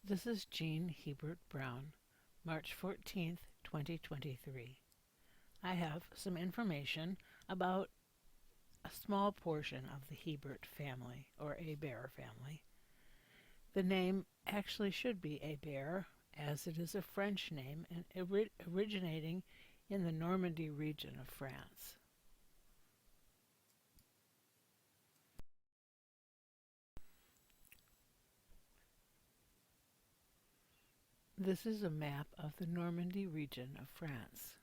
This is Jean Hebert Brown, March 14th, 2023. I have some information about a small portion of the Hebert family, or Hebert family. The name actually should be Hebert, as it is a French name and originating in the Normandy region of France. This is a map of the Normandy region of France.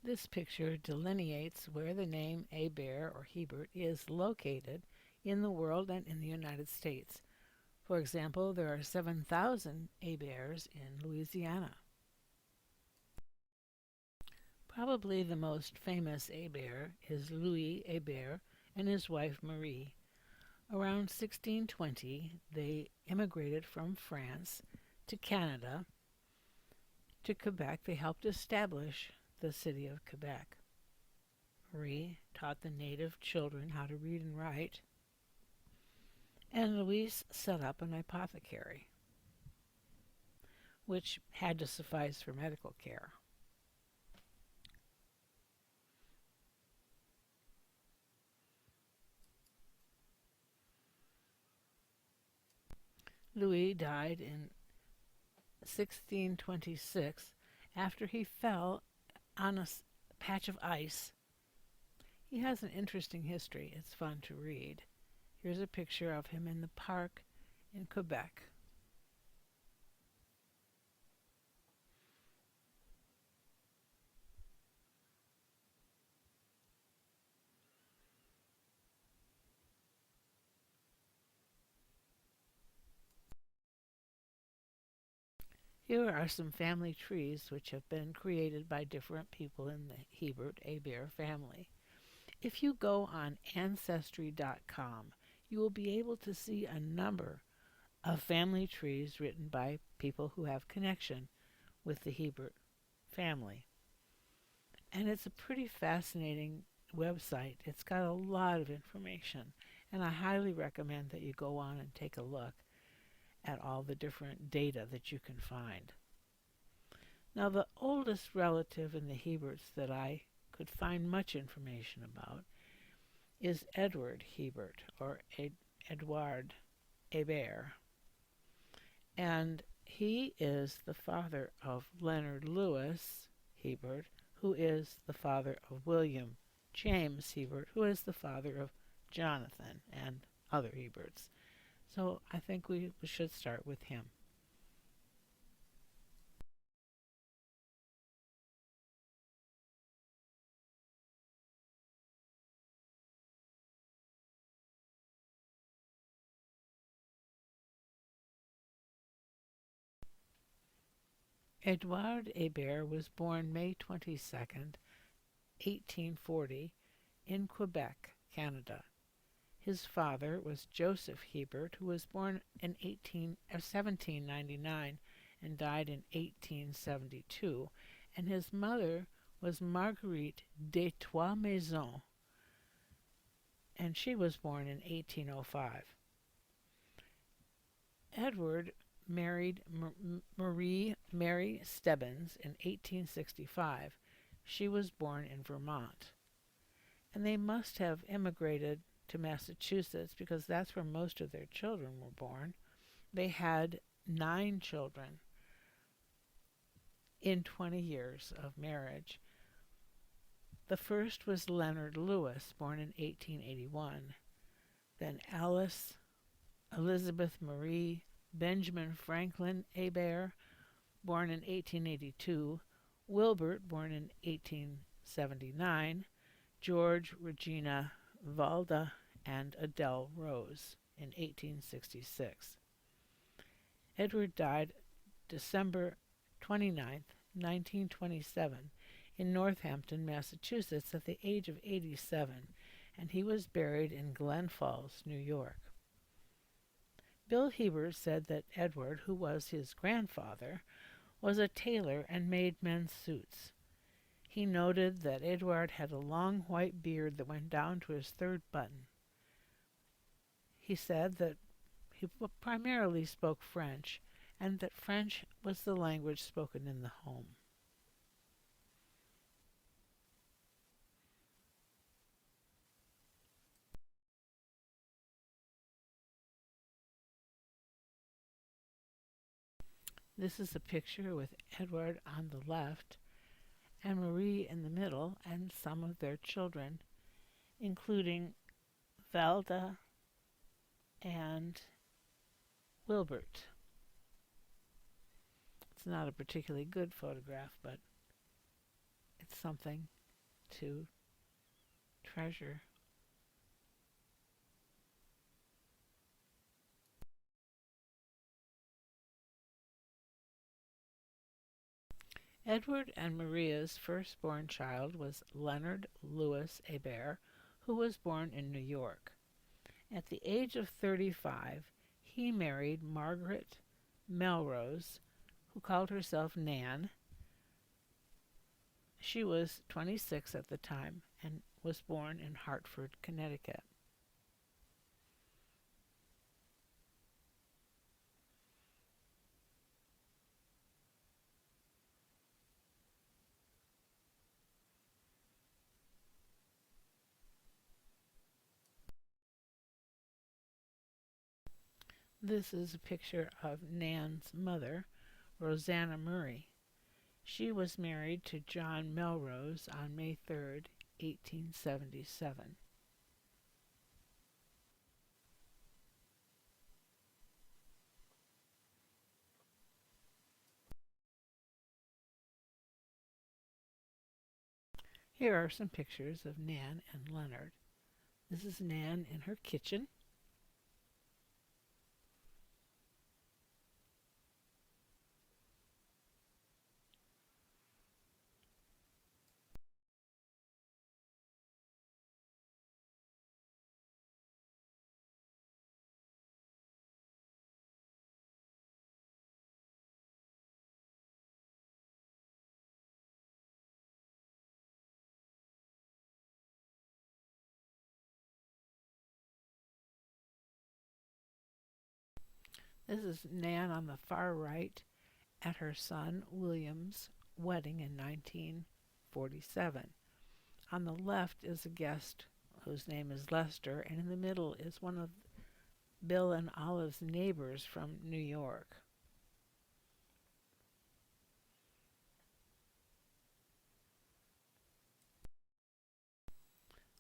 This picture delineates where the name Hebert or Hebert is located in the world and in the United States. For example, there are 7,000 Heberts in Louisiana. Probably the most famous Hebert is Louis Hebert and his wife Marie. Around 1620, they immigrated from France to Canada. To Quebec, they helped establish the city of Quebec. Marie taught the native children how to read and write, and Louise set up an apothecary, which had to suffice for medical care. Louis died in 1626 after he fell on a patch of ice. He has an interesting history. It's fun to read. Here's a picture of him in the park in Quebec. Here are some family trees which have been created by different people in the Hebert family. If you go on Ancestry.com, you will be able to see a number of family trees written by people who have connection with the Hebert family. And it's a pretty fascinating website. It's got a lot of information, and I highly recommend that you go on and take a look at all the different data that you can find. Now, the oldest relative in the Heberts that I could find much information about is Edward Hebert, or Edouard Hebert. And he is the father of Leonard Lewis Hebert, who is the father of William James Hebert, who is the father of Jonathan and other Heberts. So I think we should start with him. Edouard Hebert was born May 22nd, 1840, in Quebec, Canada. His father was Joseph Hebert, who was born in 1799 and died in 1872, and his mother was Marguerite de Trois Maisons, and she was born in 1805. Edward married Marie Mary Stebbins in 1865. She was born in Vermont. And they must have immigrated to Massachusetts because that's where most of their children were born. They had 9 children in 20 years of marriage. The first was Leonard Lewis, born in 1881. Then Alice Elizabeth Marie Benjamin Franklin Hebert, born in 1882, Wilbert, born in 1879, George Regina Valda, and Adele Rose in 1866. Edward died December 29th, 1927, in Northampton, Massachusetts, at the age of 87, and he was buried in Glen Falls, New York. Bill Hebert said that Edward, who was his grandfather, was a tailor and made men's suits. He noted that Edward had a long white beard that went down to his third button. He said that he primarily spoke French and that French was the language spoken in the home. This is a picture with Edward on the left and Marie in the middle and some of their children, including Valda and Wilbert. It's not a particularly good photograph, but it's something to treasure. Edward and Maria's firstborn child was Leonard Louis Hebert, who was born in New York. At the age of 35, he married Margaret Melrose, who called herself Nan. She was 26 at the time and was born in Hartford, Connecticut. This is a picture of Nan's mother, Rosanna Murray. She was married to John Melrose on May 3rd, 1877. Here are some pictures of Nan and Leonard. This is Nan in her kitchen. This is Nan on the far right at her son William's wedding in 1947. On the left is a guest whose name is Lester, and in the middle is one of Bill and Olive's neighbors from New York.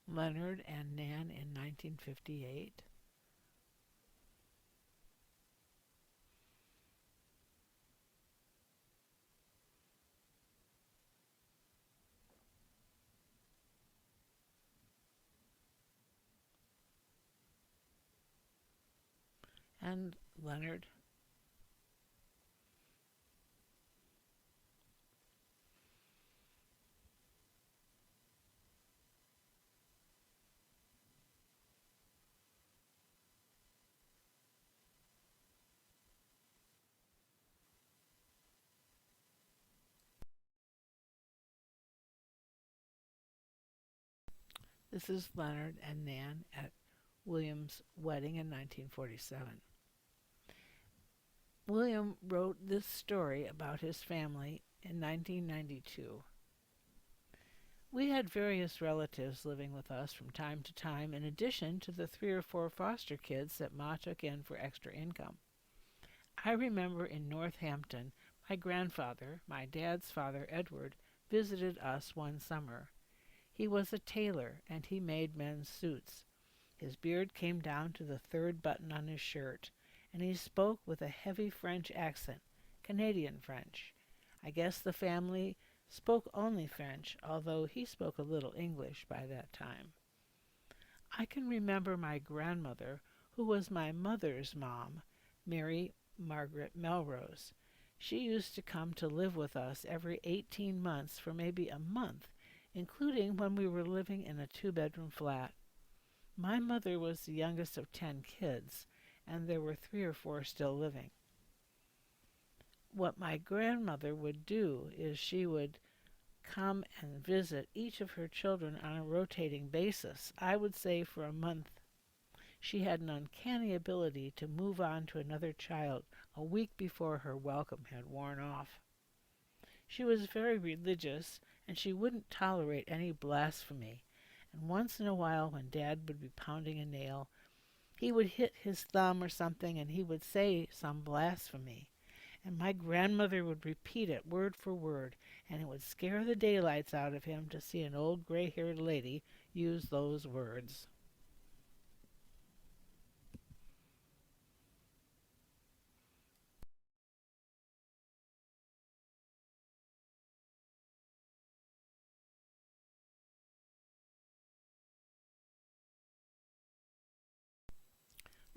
Leonard and Nan in 1958. And Leonard. This is Leonard and Nan at William's wedding in 1947. William wrote this story about his family in 1992. We had various relatives living with us from time to time, in addition to the 3 or 4 foster kids that Ma took in for extra income. I remember in Northampton, my grandfather, my dad's father, Edward, visited us one summer. He was a tailor, and he made men's suits. His beard came down to the 3rd button on his shirt, and he spoke with a heavy French accent, Canadian French. I guess the family spoke only French, although he spoke a little English by that time. I can remember my grandmother, who was my mother's mom, Mary Margaret Melrose. She used to come to live with us every 18 months for maybe a month, including when we were living in a 2-bedroom flat. My mother was the youngest of 10 kids, and there were 3 or 4 still living. What my grandmother would do is she would come and visit each of her children on a rotating basis, I would say for a month. She had an uncanny ability to move on to another child a week before her welcome had worn off. She was very religious, and she wouldn't tolerate any blasphemy. And once in a while, when Dad would be pounding a nail, he would hit his thumb or something, and he would say some blasphemy. And my grandmother would repeat it word for word, and it would scare the daylights out of him to see an old gray-haired lady use those words.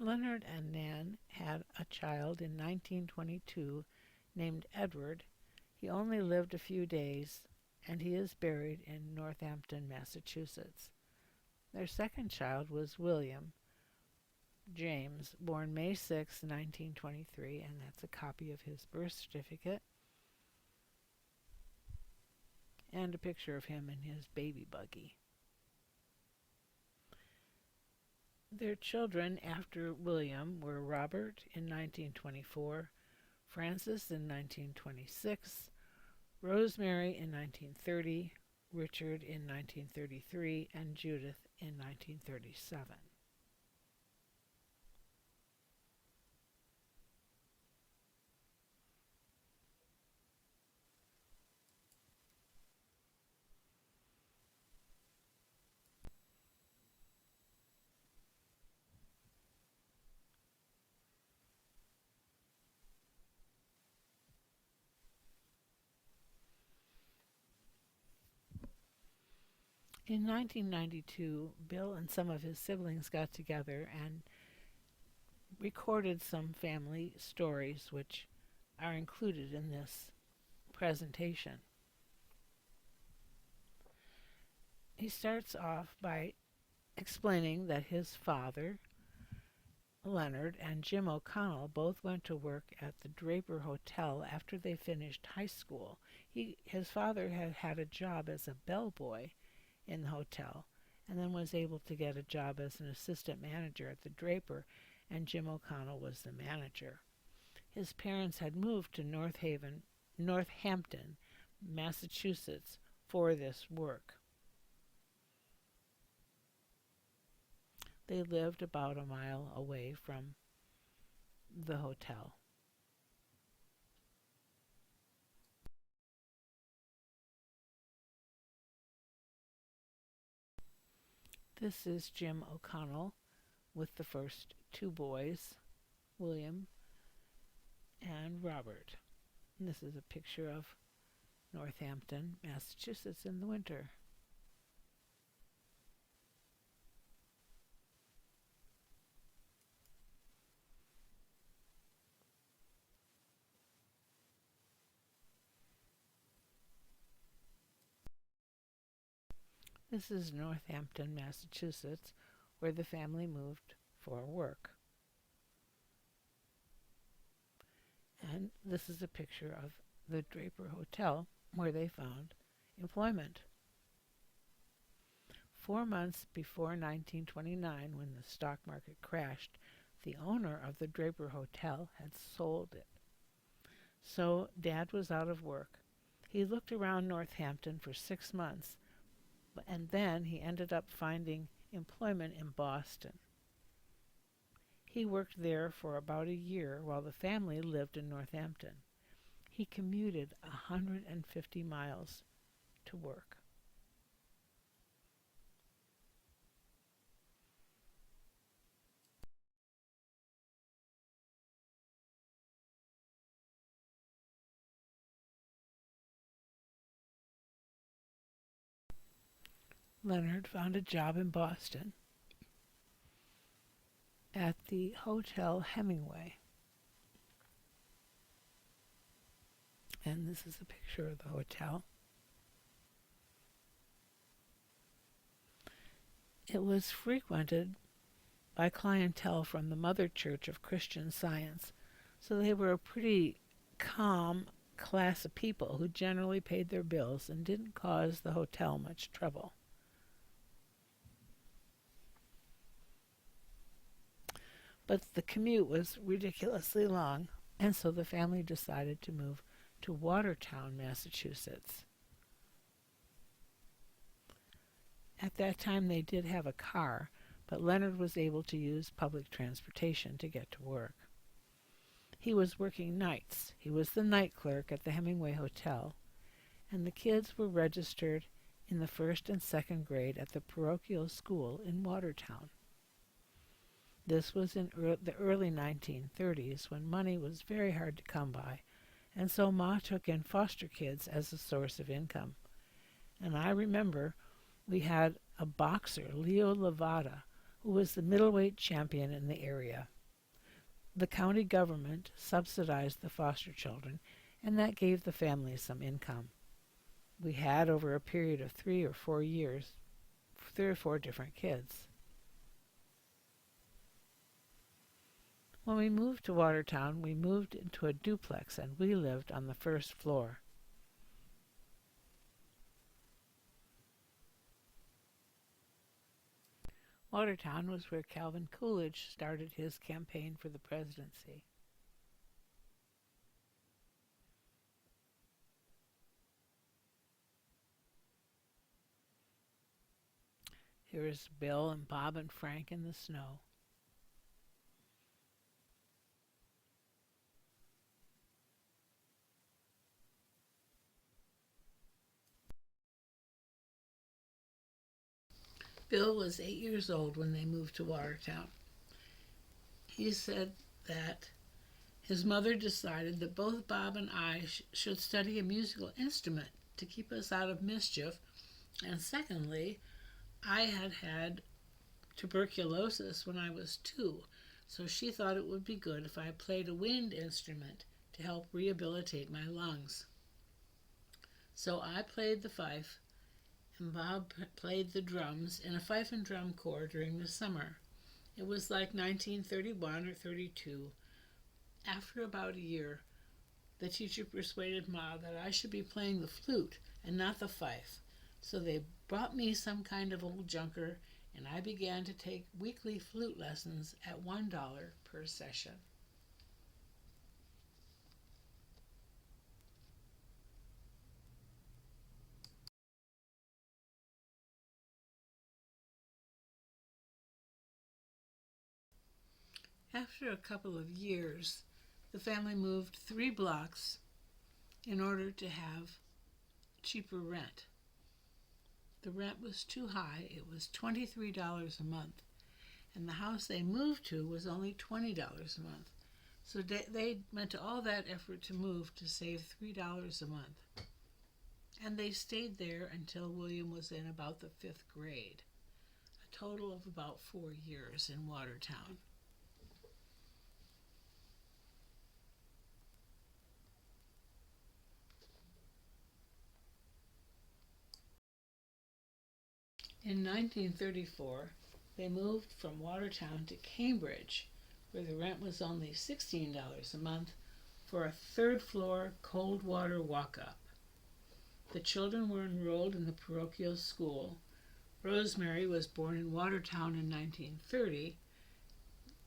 Leonard and Nan had a child in 1922 named Edward. He only lived a few days, and he is buried in Northampton, Massachusetts. Their second child was William James, born May 6, 1923, and that's a copy of his birth certificate and a picture of him in his baby buggy. Their children after William were Robert in 1924, Francis in 1926, Rosemary in 1930, Richard in 1933, and Judith in 1937. In 1992, Bill and some of his siblings got together and recorded some family stories which are included in this presentation. He starts off by explaining that his father, Leonard, and Jim O'Connell both went to work at the Draper Hotel after they finished high school. His father had had a job as a bellboy in the hotel, and then was able to get a job as an assistant manager at the Draper, and Jim O'Connell was the manager. His parents had moved to Northampton, Massachusetts for this work. They lived about a mile away from the hotel. This is Jim O'Connell with the first two boys, William and Robert. And this is a picture of Northampton, Massachusetts in the winter. This is Northampton, Massachusetts, where the family moved for work. And this is a picture of the Draper Hotel, where they found employment. 4 months before 1929, when the stock market crashed, the owner of the Draper Hotel had sold it. So Dad was out of work. He looked around Northampton for 6 months, and then he ended up finding employment in Boston. He worked there for about a year while the family lived in Northampton. He commuted 150 miles to work. Leonard found a job in Boston at the Hotel Hemingway. And this is a picture of the hotel. It was frequented by clientele from the Mother Church of Christian Science, so they were a pretty calm class of people who generally paid their bills and didn't cause the hotel much trouble. but the commute was ridiculously long, and so the family decided to move to Watertown, Massachusetts. At that time, they did have a car, but Leonard was able to use public transportation to get to work. He was working nights. He was the night clerk at the Hemingway Hotel, and the kids were registered in the first and second grade at the parochial school in Watertown. This was in the early 1930s when money was very hard to come by, and so Ma took in foster kids as a source of income. And I remember we had a boxer, Leo Levada, who was the middleweight champion in the area. The county government subsidized the foster children, and that gave the family some income. We had, over a period of 3 or 4 years, 3 or 4 different kids. When we moved to Watertown, we moved into a duplex, and we lived on the first floor. Watertown was where Calvin Coolidge started his campaign for the presidency. Here is Bill and Bob and Frank in the snow. Bill was 8 years old when they moved to Watertown. He said that his mother decided that both Bob and I should study a musical instrument to keep us out of mischief, and secondly, I had had tuberculosis when I was 2, so she thought it would be good if I played a wind instrument to help rehabilitate my lungs. So I played the fife, and Bob played the drums in a fife and drum corps during the summer. It was like 1931 or 32. After about a year, the teacher persuaded Ma that I should be playing the flute and not the fife. So they brought me some kind of old junker, and I began to take weekly flute lessons at $1 per session. After a couple of years, the family moved 3 blocks in order to have cheaper rent. The rent was too high. It was $23 a month, and the house they moved to was only $20 a month. So they went to all that effort to move to save $3 a month. And they stayed there until William was in about the 5th grade, a total of about 4 years in Watertown. In 1934, they moved from Watertown to Cambridge, where the rent was only $16 a month for a 3rd-floor cold water walk-up. The children were enrolled in the parochial school. Rosemary was born in Watertown in 1930.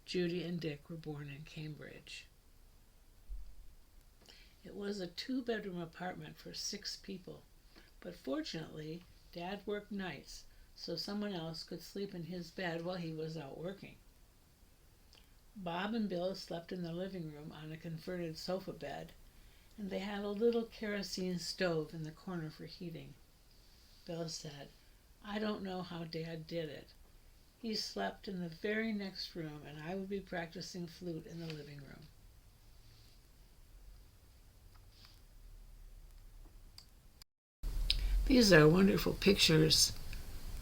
Judy and Dick were born in Cambridge. It was a 2-bedroom apartment for 6 people, but fortunately, Dad worked nights, so someone else could sleep in his bed while he was out working. Bob and Bill slept in the living room on a converted sofa bed, and they had a little kerosene stove in the corner for heating. Bill said, "I don't know how Dad did it. He slept in the very next room, and I would be practicing flute in the living room." These are wonderful pictures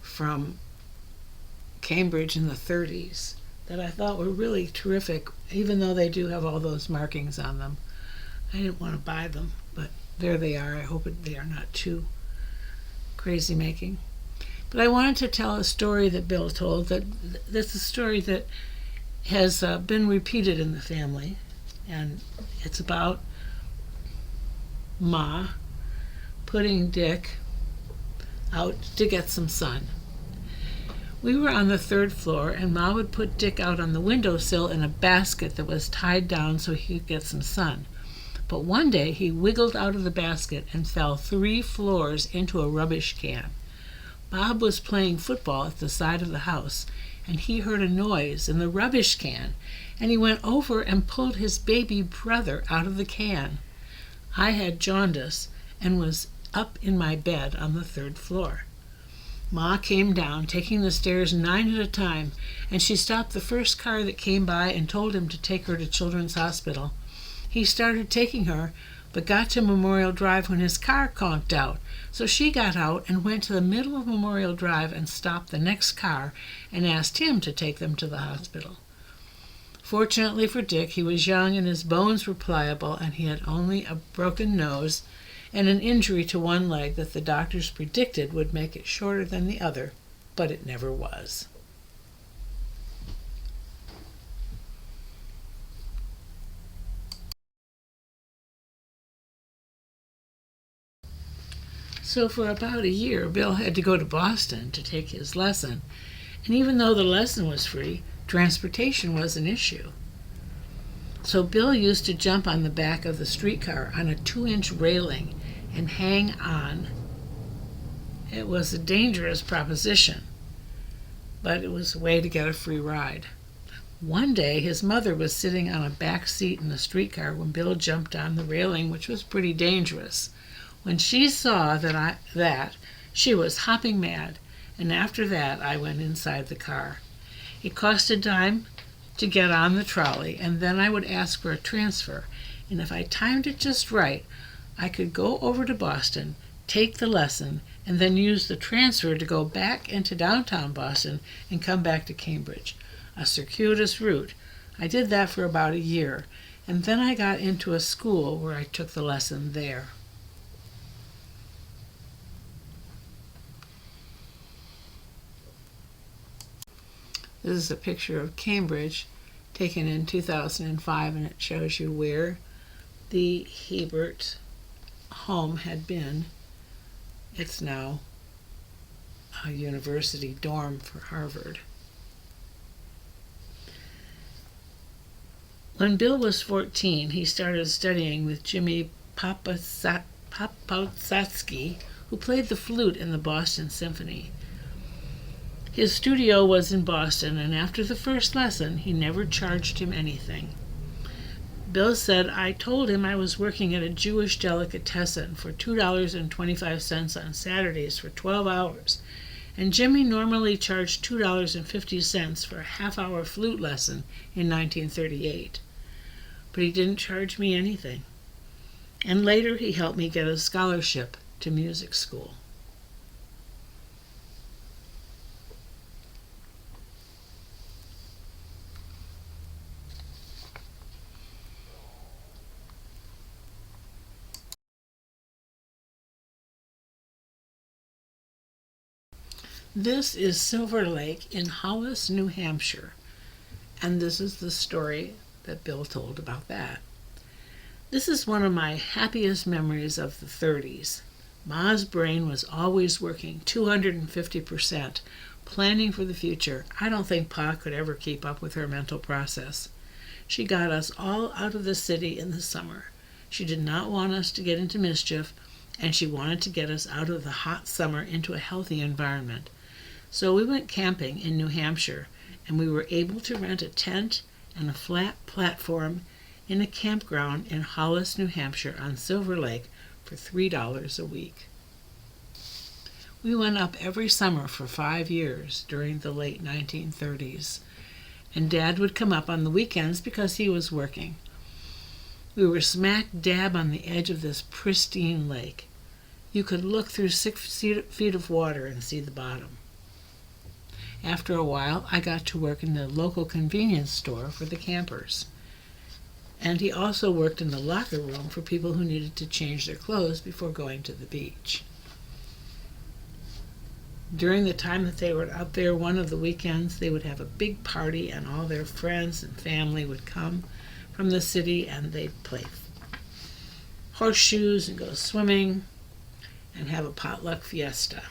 from Cambridge in the 30s that I thought were really terrific, even though they do have all those markings on them. I didn't want to buy them, but there they are. I hope they are not too crazy making. But I wanted to tell a story that Bill told. That's a story that has been repeated in the family, and it's about Ma putting Dick out to get some sun. We were on the third floor, and Ma would put Dick out on the windowsill in a basket that was tied down so he could get some sun. But one day he wiggled out of the basket and fell 3 floors into a rubbish can. Bob was playing football at the side of the house, and he heard a noise in the rubbish can, and he went over and pulled his baby brother out of the can. I had jaundice and was up in my bed on the third floor. Ma came down, taking the stairs 9 at a time, and she stopped the first car that came by and told him to take her to Children's Hospital. He started taking her, but got to Memorial Drive when his car conked out. So she got out and went to the middle of Memorial Drive and stopped the next car and asked him to take them to the hospital. Fortunately for Dick, he was young and his bones were pliable, and he had only a broken nose and an injury to one leg that the doctors predicted would make it shorter than the other, but it never was. So for about a year, Bill had to go to Boston to take his lesson, and even though the lesson was free, transportation was an issue. So Bill used to jump on the back of the streetcar on a 2-inch railing and hang on. It was a dangerous proposition, but it was a way to get a free ride. One day, his mother was sitting on a back seat in the streetcar when Bill jumped on the railing, which was pretty dangerous. When she saw that, she was hopping mad, and after that I went inside the car. It cost a dime to get on the trolley, and then I would ask for a transfer, and if I timed it just right, I could go over to Boston, take the lesson, and then use the transfer to go back into downtown Boston and come back to Cambridge. A circuitous route. I did that for about a year, and then I got into a school where I took the lesson there. This is a picture of Cambridge taken in 2005, and it shows you where the Hebert home had been. It's now a university dorm for Harvard. When Bill was 14, he started studying with Jimmy Papasatsky, who played the flute in the Boston Symphony. His studio was in Boston, and after the first lesson, he never charged him anything. Bill said, "I told him I was working at a Jewish delicatessen for $2.25 on Saturdays for 12 hours, and Jimmy normally charged $2.50 for a half-hour flute lesson in 1938. But he didn't charge me anything. And later he helped me get a scholarship to music school." This is Silver Lake in Hollis, New Hampshire, and this is the story that Bill told about that. This is one of my happiest memories of the 30s. Ma's brain was always working 250%, planning for the future. I don't think Pa could ever keep up with her mental process. She got us all out of the city in the summer. She did not want us to get into mischief, and she wanted to get us out of the hot summer into a healthy environment. So we went camping in New Hampshire, and we were able to rent a tent and a flat platform in a campground in Hollis, New Hampshire on Silver Lake for $3 a week. We went up every summer for 5 years during the late 1930s, and Dad would come up on the weekends because he was working. We were smack dab on the edge of this pristine lake. You could look through 6 feet of water and see the bottom. After a while, I got to work in the local convenience store for the campers. And he also worked in the locker room for people who needed to change their clothes before going to the beach. During the time that they were out there, one of the weekends, they would have a big party, and all their friends and family would come from the city, and they'd play horseshoes and go swimming and have a potluck fiesta.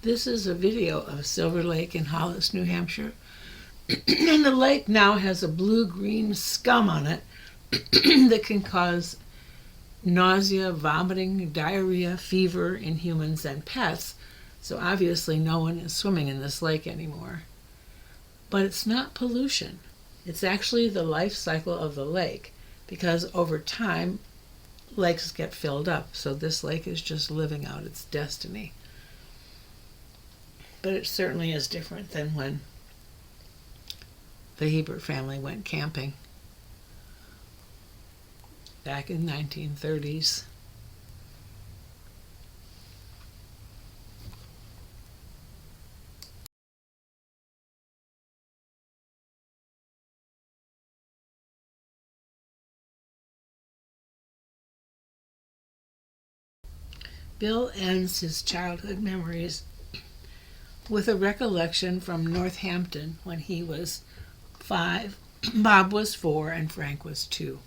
This is a video of Silver Lake in Hollis, New Hampshire. And the lake now has a blue-green scum on it that can cause nausea, vomiting, diarrhea, fever in humans and pets. So obviously no one is swimming in this lake anymore. But it's not pollution. It's actually the life cycle of the lake, because over time lakes get filled up. So this lake is just living out its destiny. But it certainly is different than when the Hebert family went camping back in the 1930s. Bill ends his childhood memories with a recollection from Northampton when he was 5, Bob was 4, and Frank was 2.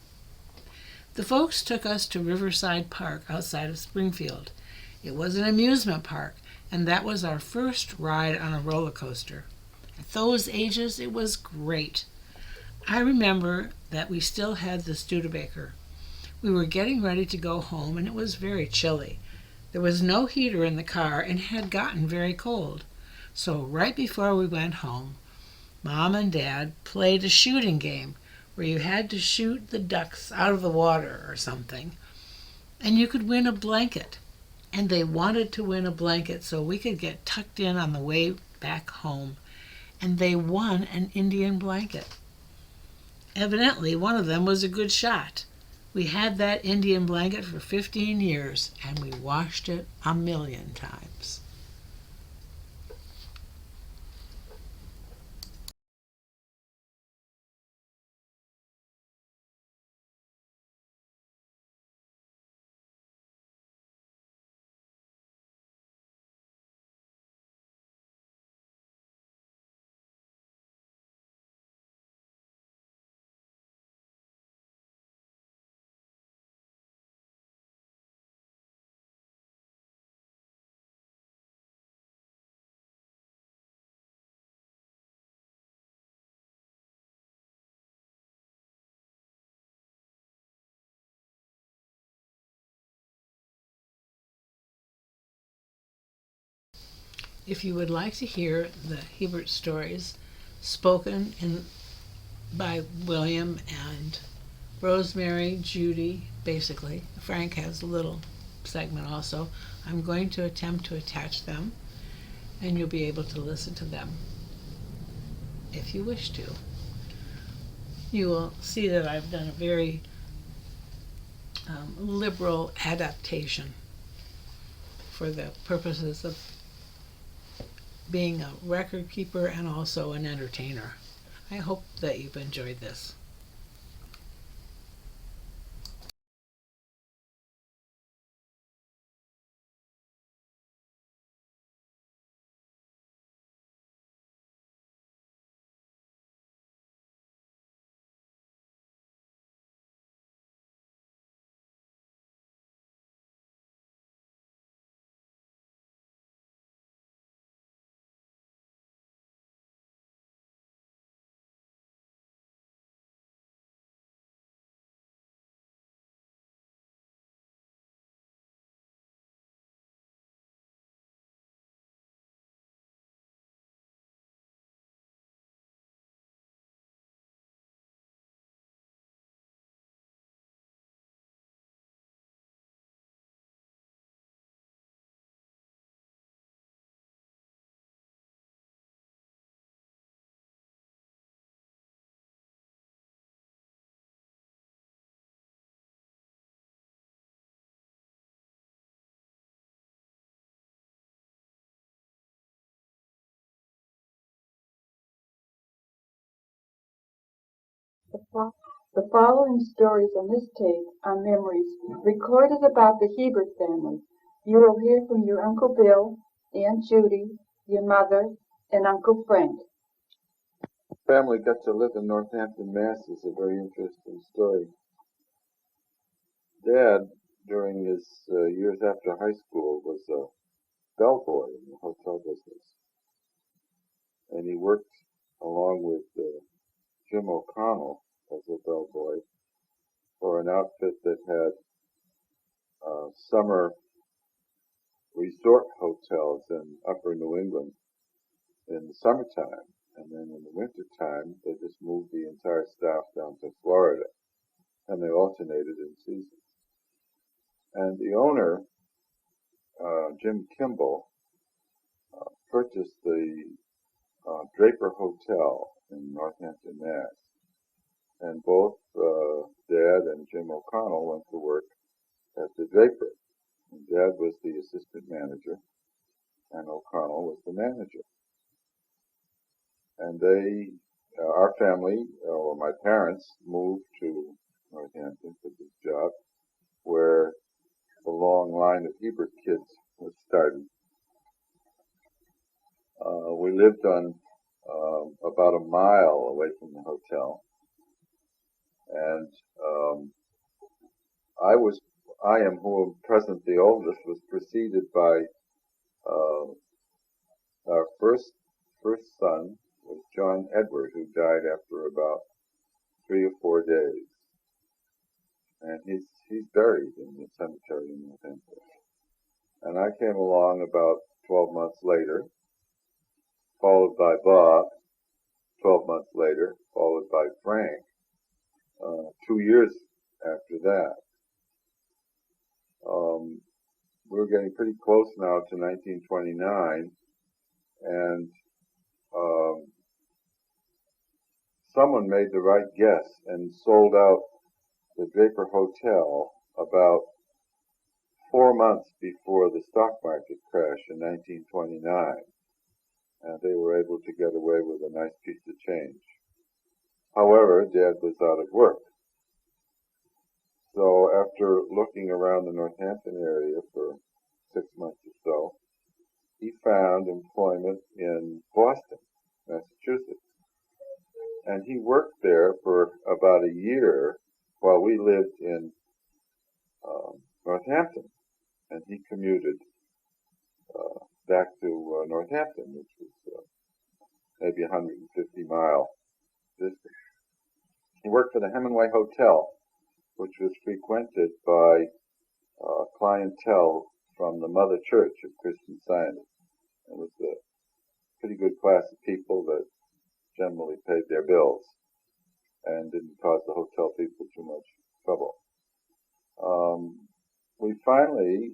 The folks took us to Riverside Park outside of Springfield. It was an amusement park, and that was our first ride on a roller coaster. At those ages, it was great. I remember that we still had the Studebaker. We were getting ready to go home, and it was very chilly. There was no heater in the car, and it had gotten very cold. So right before we went home, Mom and Dad played a shooting game where you had to shoot the ducks out of the water or something, and you could win a blanket. And they wanted to win a blanket so we could get tucked in on the way back home, and they won an Indian blanket. Evidently, one of them was a good shot. We had that Indian blanket for 15 years, and we washed it a million times. If you would like to hear the Hebert stories spoken by William and Rosemary, Judy, basically, Frank has a little segment also, I'm going to attempt to attach them, and you'll be able to listen to them if you wish to. You will see that I've done a very liberal adaptation for the purposes of being a record keeper and also an entertainer. I hope that you've enjoyed this. The following stories on this tape are memories recorded about the Hebert family. You will hear from your Uncle Bill, Aunt Judy, your mother, and Uncle Frank. Family got to live in Northampton, Mass. Is a very interesting story. Dad, during his years after high school, was bellboy in the hotel business. And he worked along with Jim O'Connell as a bellboy for an outfit that had summer resort hotels in upper New England in the summertime. And then in the wintertime, they just moved the entire staff down to Florida. And they alternated in seasons. And the owner, Jim Kimball, purchased the Draper Hotel in Northampton, Mass. And both Dad and Jim O'Connell went to work at the Draper. And Dad was the assistant manager, and O'Connell was the manager. And they, our family, or my parents, moved to Northampton for this job, where the long line of Hebert kids was started. We lived on about a mile away from the hotel, and I am who am present the oldest, was preceded by our first son was John Edward, who died after about 3 or 4 days, and he's buried in the cemetery in Northampton. And I came along about 12 months later, followed by Bob, 12 months later, followed by Frank, 2 years after that. We're getting pretty close now to 1929, and someone made the right guess and sold out the Draper Hotel about 4 months before the stock market crash in 1929. And they were able to get away with a nice piece of change. However, Dad was out of work. So after looking around the Northampton area for 6 months or so, he found employment in Boston, Massachusetts. And he worked there for about a year while we lived in Northampton. And he commuted back to Northampton, which was maybe 150-mile distance. He worked for the Hemingway Hotel, which was frequented by clientele from the Mother Church of Christian Scientists. It was a pretty good class of people that generally paid their bills and didn't cause the hotel people too much trouble. We finally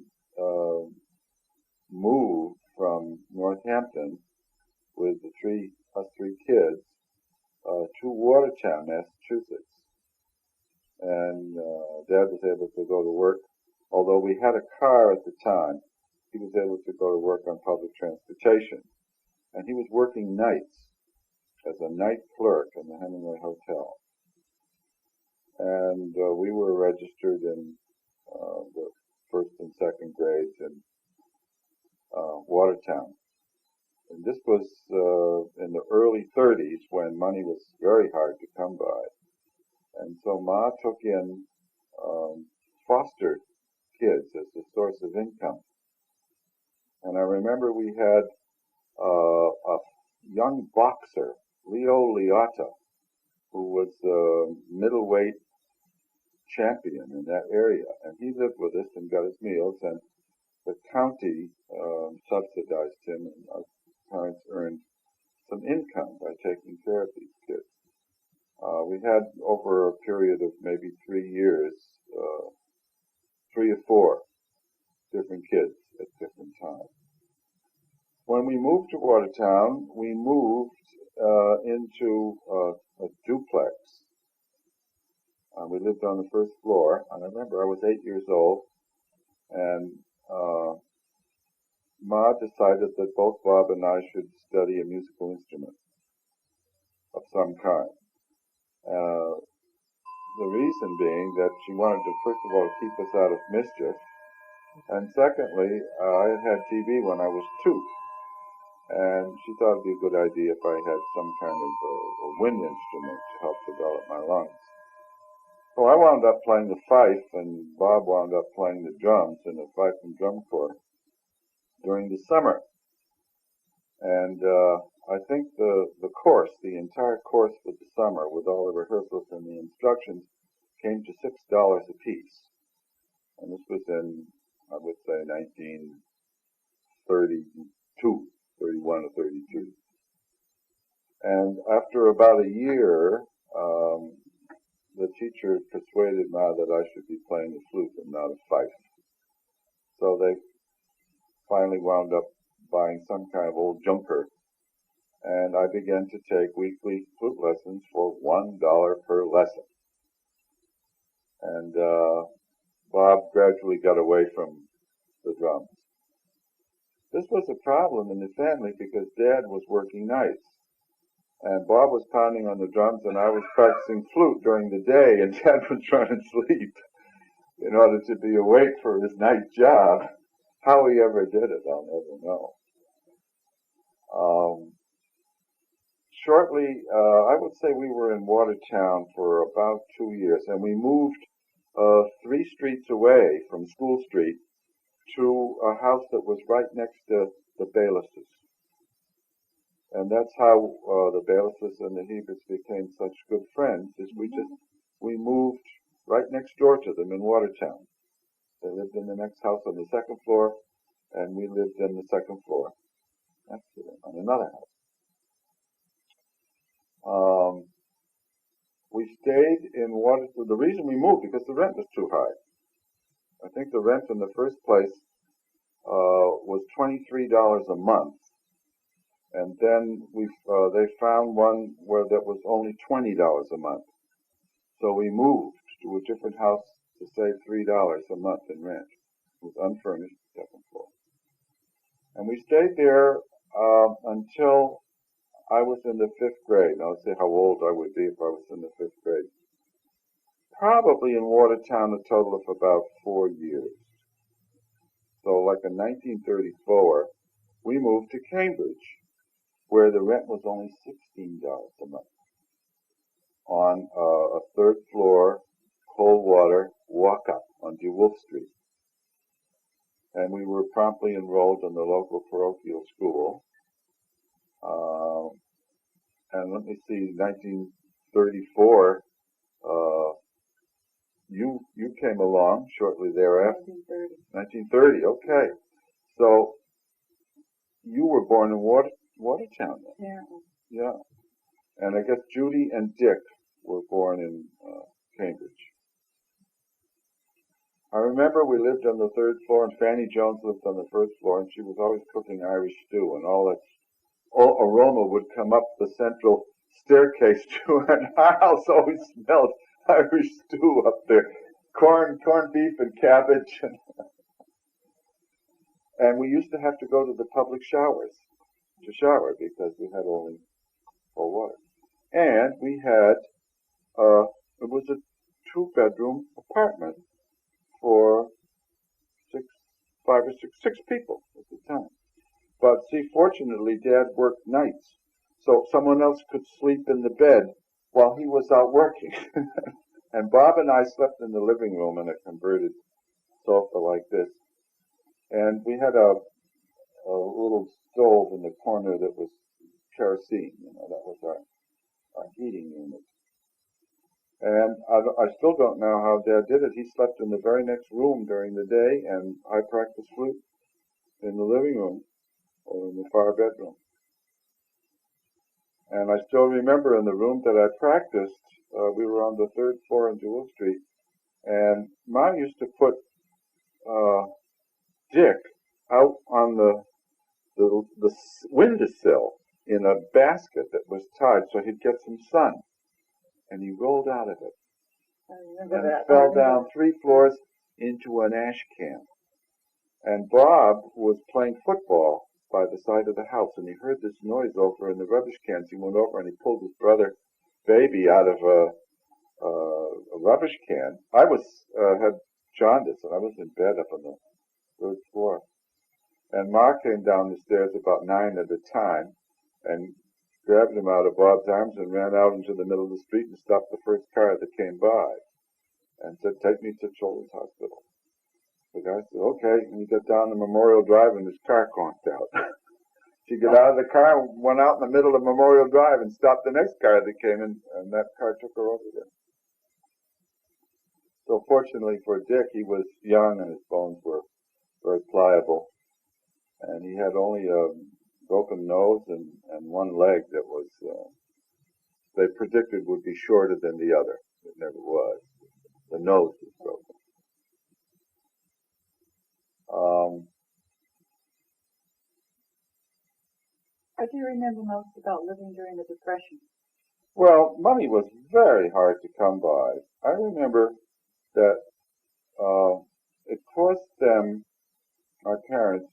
moved from Northampton with us three kids to Watertown, Massachusetts. And Dad was able to go to work. Although we had a car at the time, he was able to go to work on public transportation. And he was working nights as a night clerk in the Hemingway Hotel. And we were registered in the first and second grades in Watertown. And this was in the early 30s when money was very hard to come by. And so Ma took in foster kids as a source of income. And I remember we had a young boxer, Leo Liotta, who was a middleweight champion in that area. And he lived with us and got his meals, and the county subsidized him, and our parents earned some income by taking care of these kids. We had, over a period of maybe 3 years, 3 or 4 different kids at different times. When we moved to Watertown, we moved into a duplex. We lived on the first floor, and I remember I was 8 years old, and Ma decided that both Bob and I should study a musical instrument of some kind. The reason being that she wanted to, first of all, keep us out of mischief, and secondly, I had TB when I was 2, and she thought it'd be a good idea if I had some kind of a wind instrument to help develop my lungs. So I wound up playing the fife, and Bob wound up playing the drums in the fife and drum corps. during the summer. And I think the entire course for the summer, with all the rehearsals and the instructions, came to $6 a piece. And this was in, I would say, 1932, 31 or 32. And after about a year, the teacher persuaded Ma that I should be playing the flute and not a fife. So they finally wound up buying some kind of old junker, and I began to take weekly flute lessons for $1 per lesson. And Bob gradually got away from the drums. This was a problem in the family because Dad was working nights, and Bob was pounding on the drums, and I was practicing flute during the day, and Dad was trying to sleep in order to be awake for his night job. How he ever did it, I'll never know. Shortly, I would say we were in Watertown for about 2 years, and we moved 3 streets away from School Street to a house that was right next to the Baylesses. And that's how the Baylesses and the Heberts became such good friends, is we moved right next door to them in Watertown. They lived in the next house on the second floor, and we lived in the second floor next to them on another house. We stayed in Watertown. The reason we moved, because the rent was too high. I think the rent in the first place was $23 a month. And then they found one where that was only $20 a month. So we moved to a different house to save $3 a month in rent. It was unfurnished, second floor. And we stayed there until I was in the 5th grade. Now, let's see how old I would be if I was in the 5th grade. Probably in Watertown a total of about 4 years. So like in 1934, we moved to Cambridge, where the rent was only $16 a month on a 3rd floor, cold water walk-up on DeWolf Street. And we were promptly enrolled in the local parochial school. And let me see, 1934, you came along shortly thereafter. 1930, okay. So you were born in Watertown then? Yeah. And I guess Judy and Dick were born in Cambridge. I remember we lived on the 3rd floor, and Fanny Jones lived on the 1st floor, and she was always cooking Irish stew, and all aroma would come up the central staircase to, and our house always smelled Irish stew up there. Corned beef and cabbage. And we used to have to go to the public showers to shower because we had only cold water. And we had, it was a 2-bedroom apartment for 5 or 6 people at the time. But see, fortunately, Dad worked nights, so someone else could sleep in the bed while he was out working. And Bob and I slept in the living room in a converted sofa like this. And we had a little stove in the corner that was kerosene. That was our heating unit. And I still don't know how Dad did it. He slept in the very next room during the day, and I practiced flute in the living room or in the far bedroom. And I still remember in the room that I practiced, we were on the 3rd floor on Jewel Street, and Ma used to put Dick out on the windowsill in a basket that was tied so he'd get some sun. And he rolled out of it. I remember that. Fell down 3 floors into an ash can. And Bob was playing football by the side of the house, and he heard this noise over in the rubbish cans. He went over and he pulled his brother baby out of a rubbish can. I had jaundice, and I was in bed up on the 3rd floor. And Ma came down the stairs about 9 at a time and grabbed him out of Bob's arms and ran out into the middle of the street and stopped the first car that came by and said, "Take me to Children's Hospital." The guy said, okay, and he got down the Memorial Drive and his car conked out. She got out of the car and went out in the middle of Memorial Drive and stopped the next car that came in, and that car took her over there. So fortunately for Dick, he was young and his bones were very pliable, and he had only a broken nose and one leg that was, they predicted would be shorter than the other. It never was. The nose was broken. What do you remember most about living during the Depression? Well, money was very hard to come by. I remember that it cost them, my parents,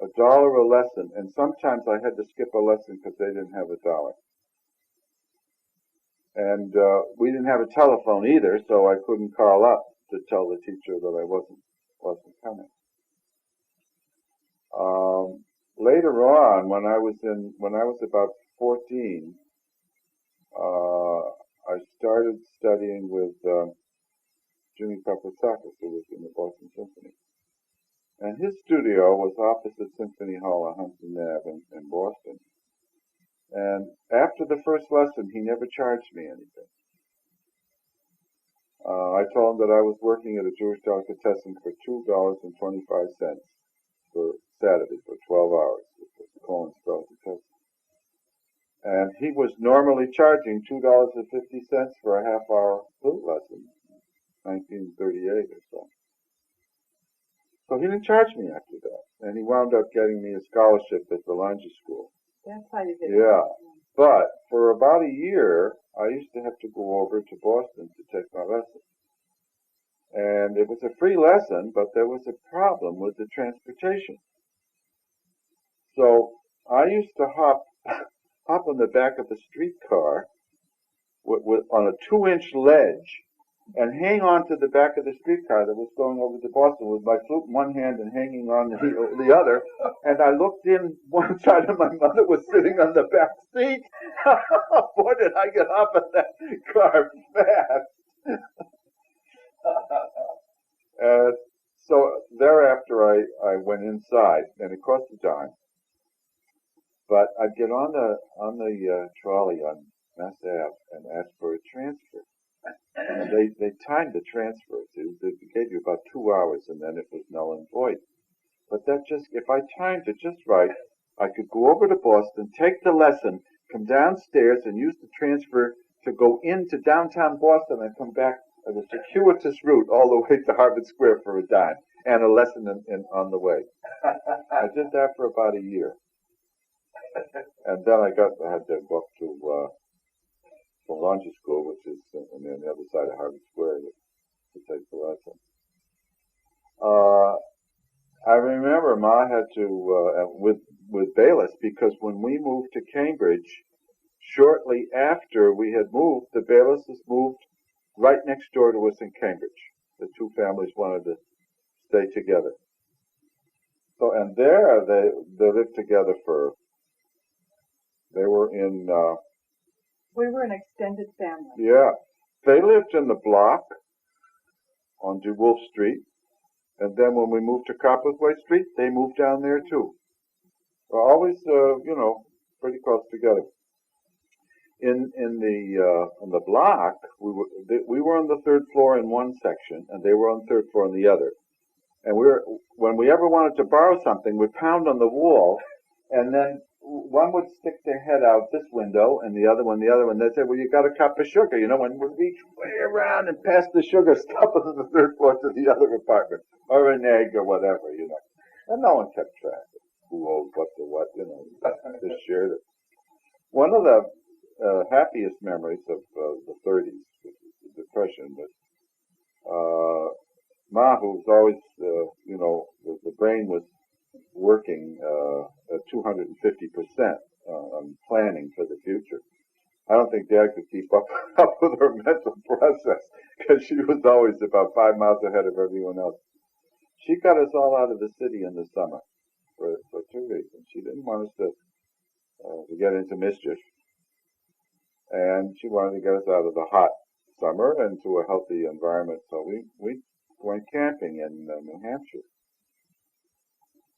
$1 a lesson, and sometimes I had to skip a lesson because they didn't have $1. And we didn't have a telephone either, so I couldn't call up to tell the teacher that I wasn't coming. Later on, when I was about 14, I started studying with Jimmy Papasakis, who was in the Boston Symphony. And his studio was opposite Symphony Hall on Huntington Ave in Boston. And after the first lesson, he never charged me anything. I told him that I was working at a Jewish delicatessen for $2.25 for Saturday for 12 hours. It was the Cohen's delicatessen. And he was normally charging $2.50 for a half-hour flute lesson, 1938 or so. So he didn't charge me after that. And he wound up getting me a scholarship at the Lange School. That's how you get Yeah. But for about a year, I used to have to go over to Boston to take my lesson. And it was a free lesson, but there was a problem with the transportation. So I used to hop on the back of the streetcar on a 2-inch ledge and hang on to the back of the streetcar that was going over to Boston with my flute in one hand and hanging on the other. And I looked in one side and my mother was sitting on the back seat. Boy, did I get off of that car fast. So thereafter I went inside and it cost a dime. But I'd get on the trolley on Mass Ave and ask for a transfer. And they timed the transfers. They gave you about 2 hours and then it was null and void. But if I timed it just right, I could go over to Boston, take the lesson, come downstairs and use the transfer to go into downtown Boston and come back as a circuitous route all the way to Harvard Square for a dime and a lesson on the way. I did that for about a year. And then I had to go up to Lange School, which is on the other side of Harvard Square, to take the lesson. I remember Ma had to, with Bayless, because when we moved to Cambridge, shortly after we had moved, the Baylesses moved right next door to us in Cambridge. The two families wanted to stay together. So, and there they lived together they were in... We were an extended family. Yeah. They lived in the block on DeWolf Street. And then when we moved to Copperthwaite Street, they moved down there too. We're always, pretty close together. In the block, we were on the third floor in one section, and they were on the third floor in the other. And when we ever wanted to borrow something, we'd pound on the wall, and then one would stick their head out this window, and the other one. They'd say, "Well, you got a cup of sugar," and we'd reach way around and pass the sugar stuff on the third floor to the other apartment, or an egg or whatever, And no one kept track of who owed what to what, Just shared it. One of the happiest memories of the 30s, the Depression, was Ma, who was always, the brain was working at 250% on planning for the future. I don't think Dad could keep up with her mental process because she was always about 5 miles ahead of everyone else. She got us all out of the city in the summer for 2 reasons. She didn't want us to get into mischief, and she wanted to get us out of the hot summer and to a healthy environment. So we went camping in New Hampshire.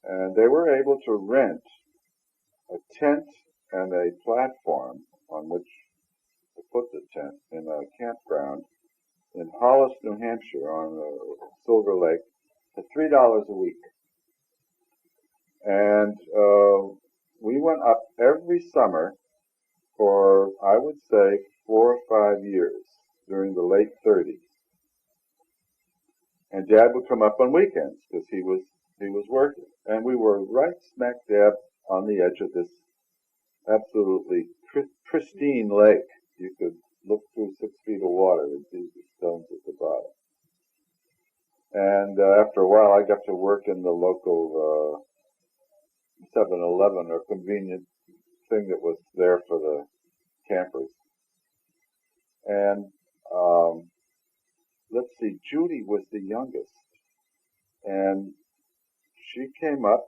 And they were able to rent a tent and a platform on which to put the tent in a campground in Hollis, New Hampshire on Silver Lake for $3 a week. And we went up every summer for, I would say, 4 or 5 years during the late 30s. And Dad would come up on weekends because he was working. And we were right smack dab on the edge of this absolutely pristine lake. You could look through 6 feet of water and see the stones at the bottom. And after a while, I got to work in the local 7-Eleven or convenient thing that was there for the campers. And let's see, Judy was the youngest. And she came up.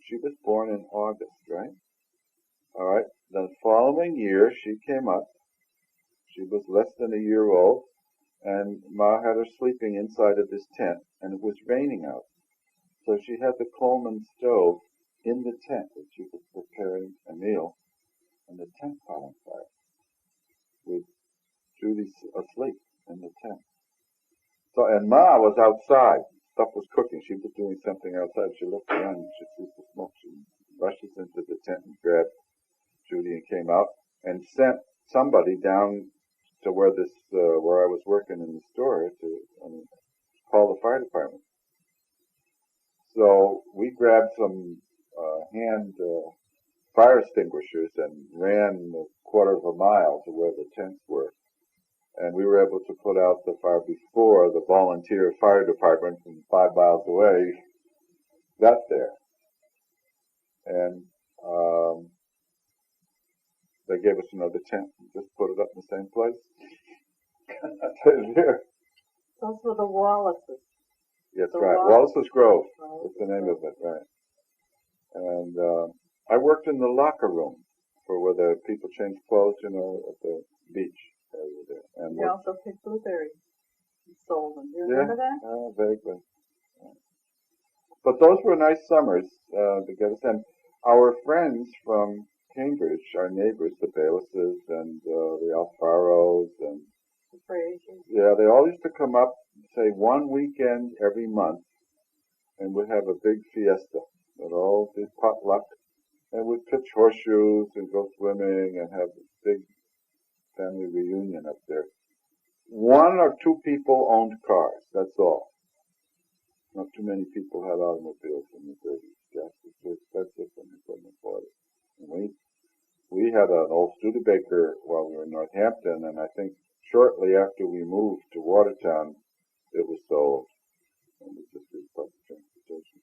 She was born in August, right? All right. The following year, she came up. She was less than a year old. And Ma had her sleeping inside of this tent. And it was raining out. So she had the Coleman stove in the tent that she was preparing a meal. And the tent caught on fire with Judy asleep in the tent. So, and Ma was outside. Stuff was cooking. She was doing something outside. She looked around and she sees the smoke. She rushes into the tent and grabbed Judy and came out and sent somebody down to where I was working in the store to call the fire department. So we grabbed some hand fire extinguishers and ran a quarter of a mile to where the tents were. And we were able to put out the fire before the volunteer fire department from 5 miles away got there. And they gave us another tent and just put it up in the same place. There. Those were the Wallaces. Yes, right. Wallace's Grove. That's the name of it, right. And I worked in the locker room for where the people change clothes, at the beach area there. And they also picked blueberries and sold them. Do you remember that? Vaguely. Yeah. But those were nice summers to get us in. Our friends from Cambridge, our neighbors, the Bailises and the Alfaros and the Fraziers. Yeah, they all used to come up, say, one weekend every month, and we'd have a big fiesta. We'd all do potluck, and we'd pitch horseshoes and go swimming and have a big family reunion up there. 1 or 2 people owned cars, that's all. Not too many people had automobiles in the 30s. Gas was too expensive and they couldn't afford it. And we had an old Studebaker while we were in Northampton, and I think shortly after we moved to Watertown, it was sold. And we just did public transportation.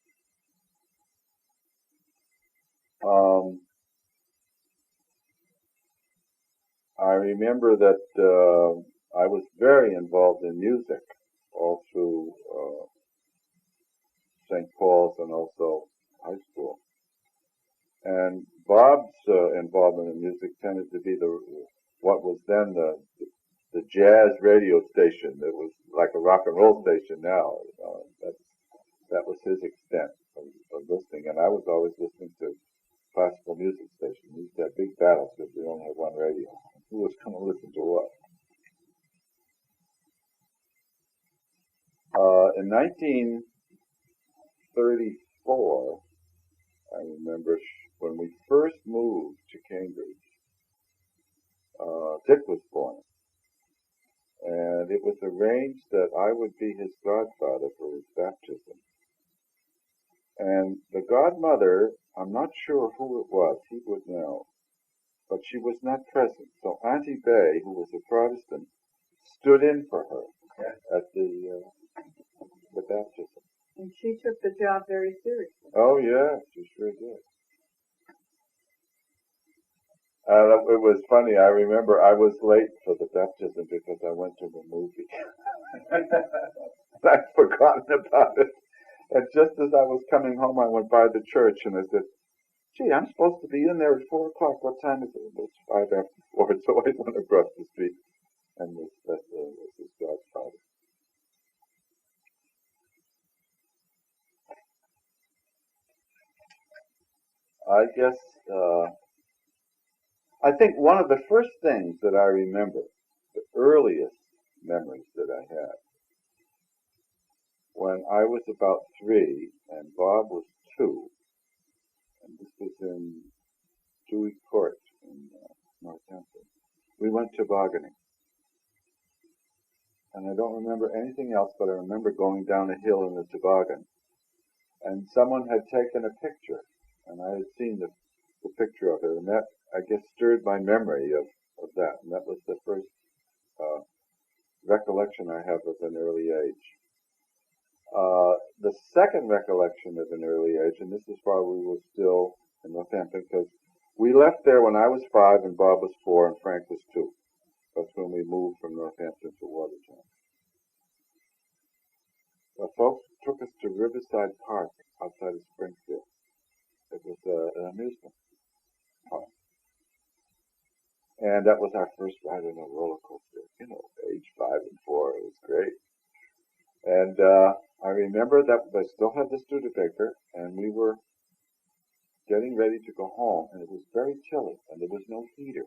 I remember that I was very involved in music all through St. Paul's and also high school. And Bob's involvement in music tended to be what was then the jazz radio station. That was like a rock and roll station now. That was his extent of listening, and I was always listening to classical music station. We used to have big battles because we only had one radio. Who was going to listen to what? In 1934, I remember when we first moved to Cambridge, Dick was born. And it was arranged that I would be his godfather for his baptism. And the godmother, I'm not sure who it was, he would know, but she was not present. So Auntie Bay, who was a Protestant, stood in for her at the baptism. And she took the job very seriously. Oh, yeah, she sure did. It was funny. I remember I was late for the baptism because I went to the movie. I'd forgotten about it. And just as I was coming home, I went by the church and I said, gee, I'm supposed to be in there at 4 o'clock. What time is it? It was 5 after 4. So I went across the street and was his godfather. I guess, I think one of the first things that I remember, the earliest memories that I had, when I was about 3 and Bob was 2, and this was in Dewey Court in Northampton. We went tobogganing. And I don't remember anything else, but I remember going down a hill in the toboggan. And someone had taken a picture, and I had seen the picture of it, and that, I guess, stirred my memory of that. And that was the first recollection I have of an early age. The second recollection of an early age, and this is while we were still in Northampton, because we left there when I was 5 and Bob was 4 and Frank was 2. That's when we moved from Northampton to Watertown. The folks took us to Riverside Park outside of Springfield. It was an amusement park. And that was our first ride on a roller coaster, age 5 and 4. It was great. And I remember that I still had the Studebaker, and we were getting ready to go home, and it was very chilly, and there was no heater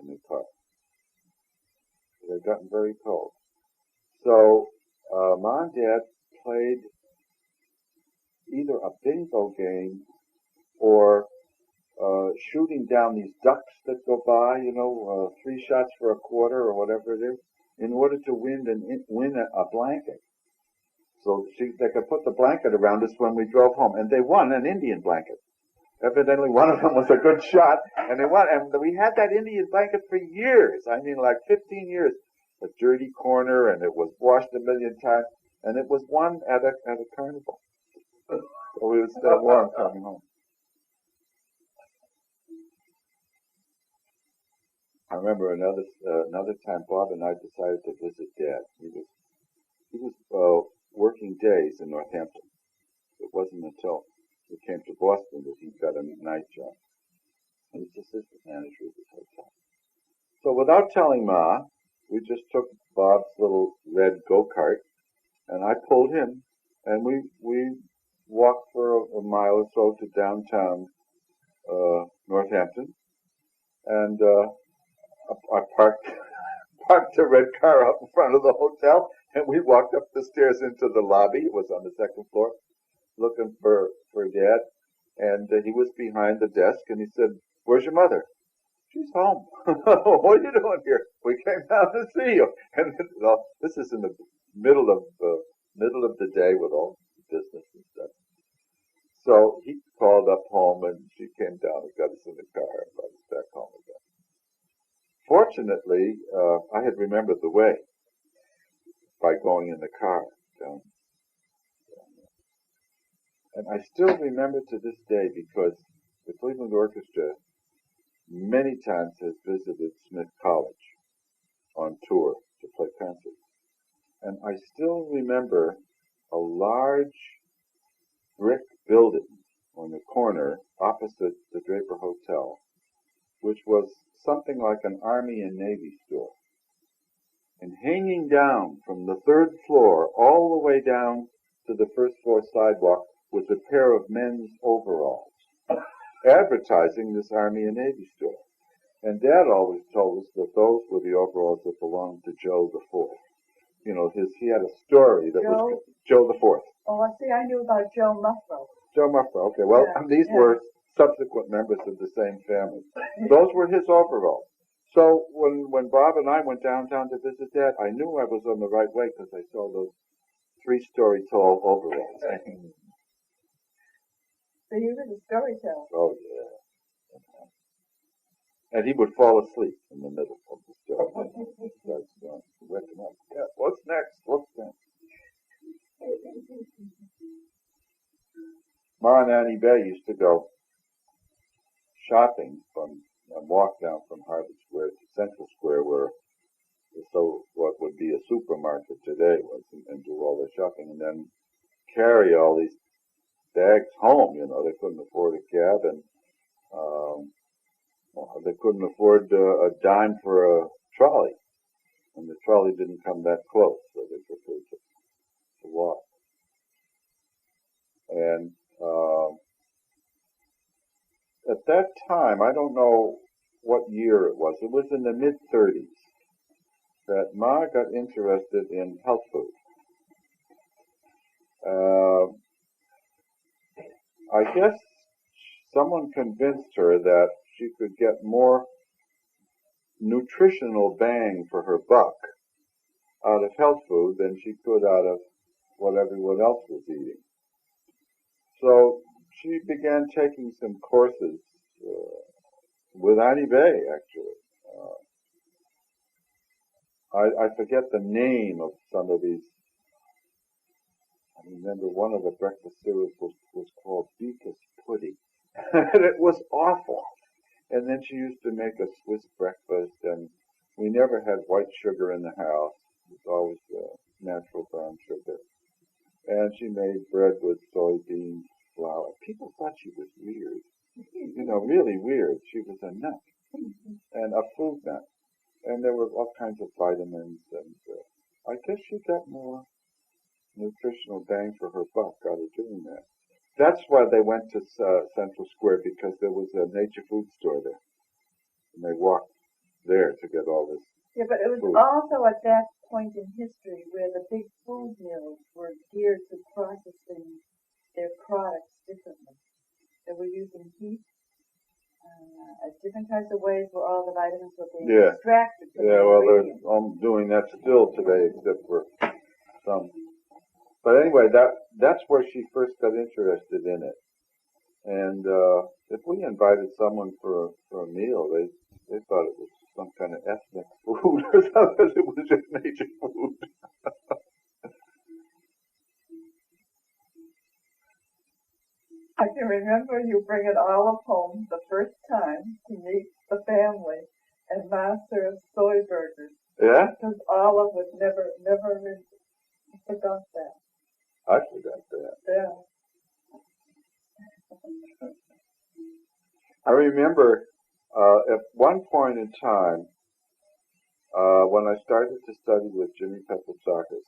in the car. It had gotten very cold. So Mom and Dad played either a bingo game or shooting down these ducks that go by, 3 shots for a quarter or whatever it is, in order to win a blanket. So they could put the blanket around us when we drove home, and they won an Indian blanket. Evidently, one of them was a good shot, and they won. And we had that Indian blanket for years. I mean, like 15 years. A dirty corner, and it was washed a million times, and it was won at a carnival. So we would stay warm coming home. I remember another time Bob and I decided to visit Dad. He was working days in Northampton. It wasn't until we came to Boston that he got a night job. He was assistant manager of this hotel. So without telling Ma, we just took Bob's little red go-kart, and I pulled him, and we walked for a mile or so to downtown Northampton, and I parked the red car out in front of the hotel, and we walked up the stairs into the lobby. It was on the 2nd floor, looking for Dad, and he was behind the desk, and he said, "Where's your mother?" "She's home." "What are you doing here?" "We came down to see you." And this is in the middle of the day with all business and stuff. So he called up home, and she came down and got us in the car and brought us back home again. Fortunately, I had remembered the way by going in the car down there. And I still remember to this day because the Cleveland Orchestra many times has visited Smith College on tour to play concerts. And I still remember a large brick building on the corner opposite the Draper Hotel, which was something like an Army and Navy store. And hanging down from the 3rd floor all the way down to the 1st floor sidewalk was a pair of men's overalls, advertising this Army and Navy store. And Dad always told us that those were the overalls that belonged to Joe the Fourth. He had a story that was Joe the Fourth. Oh, I see. I knew about Joe Muffro. Joe Muffro. Okay. Well, these were subsequent members of the same family. Those were his overalls. So when Bob and I went downtown to visit Dad, I knew I was on the right way because I saw those 3-story tall overalls. So you were the storyteller. Oh, yeah. And he would fall asleep in the middle of the story. Wake him up. Yeah, what's next? Ma and Annie Bay used to go shopping and walk down from Harvard Square to Central Square, where what would be a supermarket today was, and do all their shopping, and then carry all these bags home. They couldn't afford a cab, and they couldn't afford a dime for a trolley, and the trolley didn't come that close, so they preferred to walk. And that time, I don't know what year it was in the mid-30s, that Ma got interested in health food. I guess someone convinced her that she could get more nutritional bang for her buck out of health food than she could out of what everyone else was eating. So she began taking some courses with Annie Bay, actually. I forget the name of some of these. I remember one of the breakfast cereals was called Beakus Pudding. And it was awful. And then she used to make a Swiss breakfast, and we never had white sugar in the house. It was always natural brown sugar. And she made bread with soybean flour. People thought she was weird. Really weird. She was a nut. And a food nut. And there were all kinds of vitamins. And I guess she got more nutritional bang for her buck out of doing that. That's why they went to Central Square, because there was a nature food store there. And they walked there to get all this. Yeah, but it was food. also at that point in history where the big food mills were geared to processing their products differently. They were using heat, different types of ways where all the vitamins were being extracted. Yeah, well, they're doing that still today, except for some. But anyway, that's where she first got interested in it. And if we invited someone for a meal, they thought it was some kind of ethnic food or something. It was just nature food. I can remember you bringing Olive home the first time to meet the family, and Ma served soy burgers. Yeah? Because Olive would never forgot that. I forgot that. Yeah. I remember at one point in time, when I started to study with Jimmy Pepazakis,